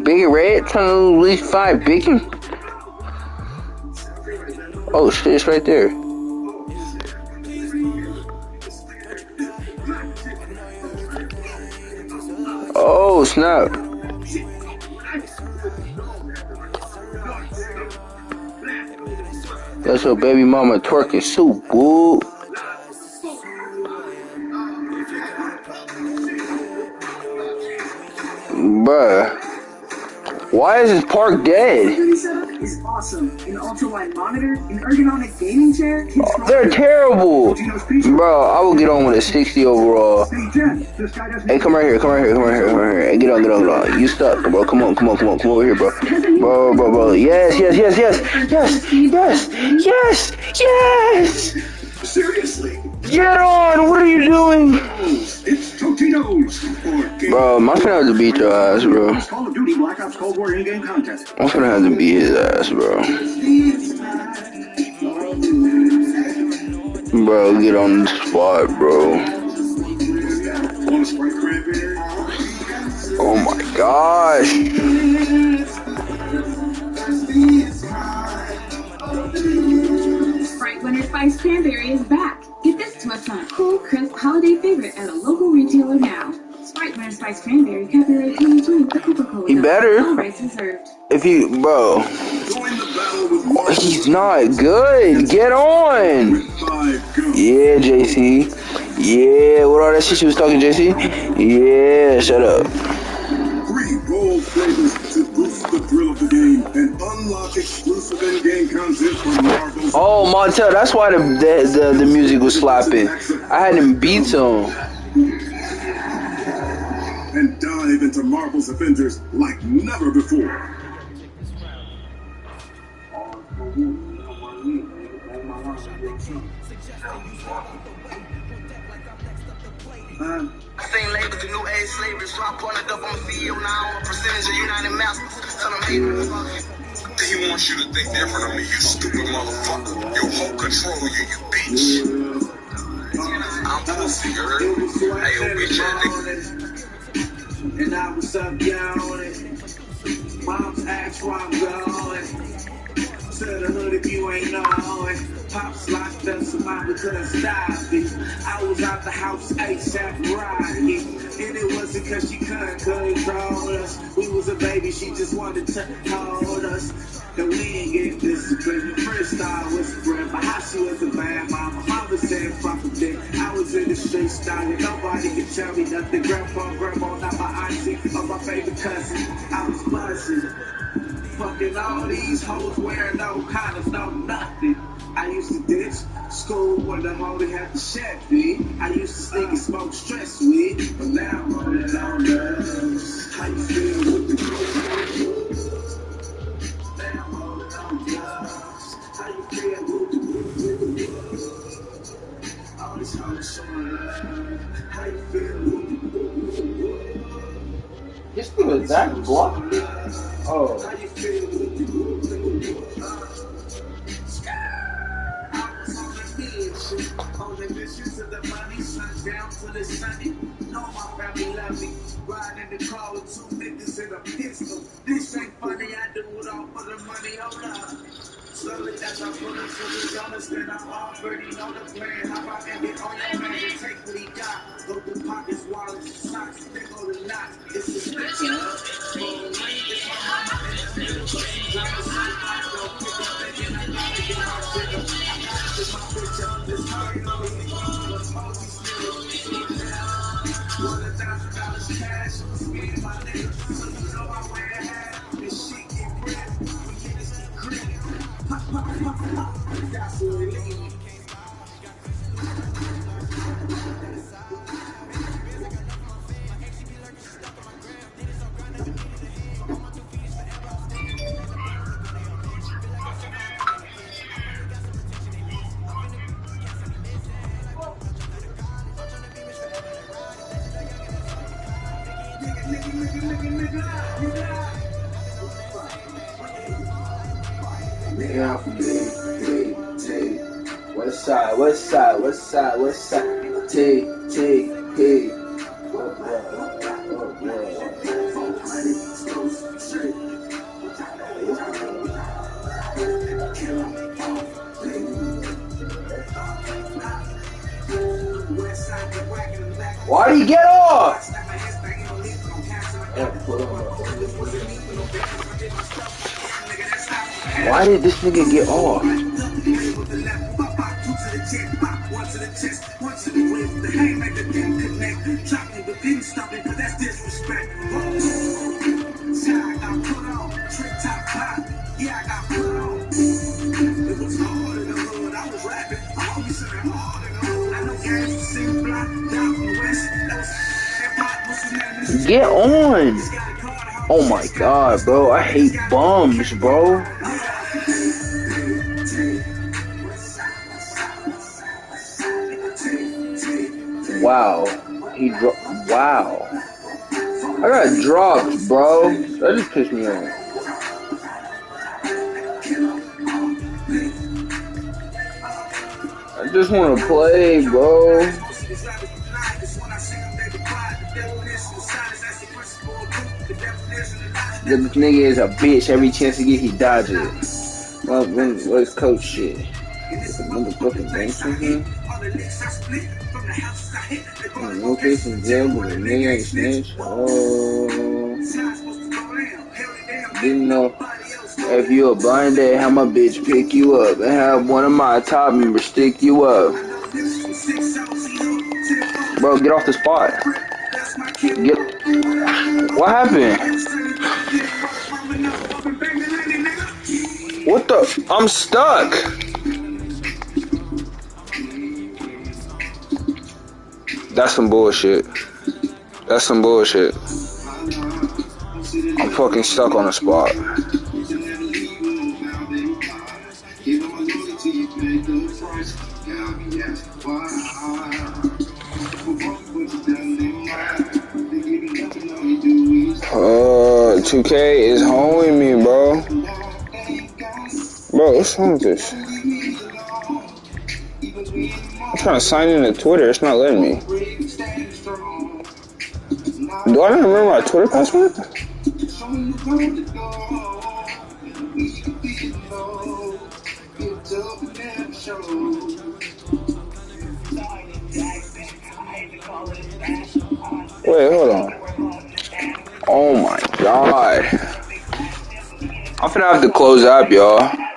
Big Red trying to release 5 bacon. Oh shit, it's right there. Oh snap. That's your baby mama twerking so good. Bruh. Why is this park dead? is awesome. An ultra-wide monitor, an ergonomic gaming chair. They're terrible. Bro, I will get on with a 60 overall. Hey, come right here. Hey, get on. You stuck, bro. Come over here, bro. Bro. Yes. Seriously? Get on! What are you doing? It's Totinos. Bro, I'm finna have to beat your ass, bro. Call of Duty Black Ops Cold War in-game contest. I'm finna have to beat his ass, bro. Bro, get on the spot, bro. Oh my gosh. Sprite Winter Spice Cranberry is back. Get this twist on a cool, crisp holiday favorite at a local retailer now. Sprite Winter Spice Cranberry, copyright 2020, the Coca-Cola. He better. All rights reserved. If you, bro. He's not good. Get on. Yeah, JC. Yeah, what all that shit you was talking, JC? Yeah, shut up. 3 bold flavors to boost the thrill of the game and unlock exclusive in-game content from Marvel's. Oh, Montel, that's why the music was slapping. I had him beats on. And dive into Marvel's Avengers like never before. I seen labels, the new age slavery, so I partnered up on CEO now, a percentage of United Masters. Tell them, hey, He wants you to think different of me, you stupid motherfucker. Your whole control you bitch. I'm pussy, you heard? Hey, yo, bitch, nigga. And I was up, y'all. Mom's asked where I'm going. To the hood if you ain't know it. Pops locked up, so mama couldn't stop it. I was out the house ASAP riding. And it wasn't cause she couldn't control us. We was a baby, she just wanted to hold us. And we ain't get disciplined. The first I was a friend, but how she was a bad mama. Mama said fuck with it. I was in the street starting. Nobody could tell me nothing. Grandpa, not my auntie, or my favorite cousin. I was buzzing. Fucking all these hoes wearing no collars, no nothing. I used to ditch school when the homie had the Chevy. I used to sneak and smoke stress weed, but now I'm rolling on drugs. How you feel with the group? Now I'm rolling on drugs. How you feel with the group? All these hoes showing love. How you feel with the group? This thing is that block? Oh. On the missions of the money, sun down to the sunny. Know my family love me. Riding in the car with 2 niggas and a pistol. This ain't funny, I do it all for the money, hold up. Slowly as I pull up to the dollars, then I'm already on the plan. How about end it on your man and take what he got? Go to pockets, wallets, socks, they go to knots. It's a bitch, it's my mama in the middle, but she's on the side. Don't pick up thinking I gotta get my shit up. I gotta get my bitch up. This hard, you know, we can go to the multi-skill. $1,000 cash, me and my niggas, so you know I wear a hat. This shit get bread, we get this green. Pop, pop, pop, pop, that's what it is. Yeah, West side, take, hey. Why do you get off? Why did this nigga get off? Yeah, I got put on. It was hard in the hood. I was rapping. I always said it hard in the hood. I know gangs from City Block, down from the West. That was hip-hop. What's his name? Get on! Oh my god, bro. I hate bums, bro. Wow. Wow. I got dropped, bro. That just pissed me off. I just want to play, bro. This nigga is a bitch. Every chance he get, he dodges it. Well, what's coach shit? Motherfucking gangster here. No case in jail, but a nigga ain't snitch. Oh, didn't know if you a blind date, have my bitch pick you up and have one of my top members stick you up. Bro, get off the spot. Get. What happened? What the? I'm stuck. That's some bullshit. That's some bullshit. I'm fucking stuck on the spot. $2K is homing me, bro. Bro, what's wrong with this? I'm trying to sign into Twitter. It's not letting me. Do I not remember my Twitter password? Wait, hold on. Oh my god. I'm finna have to close up, y'all.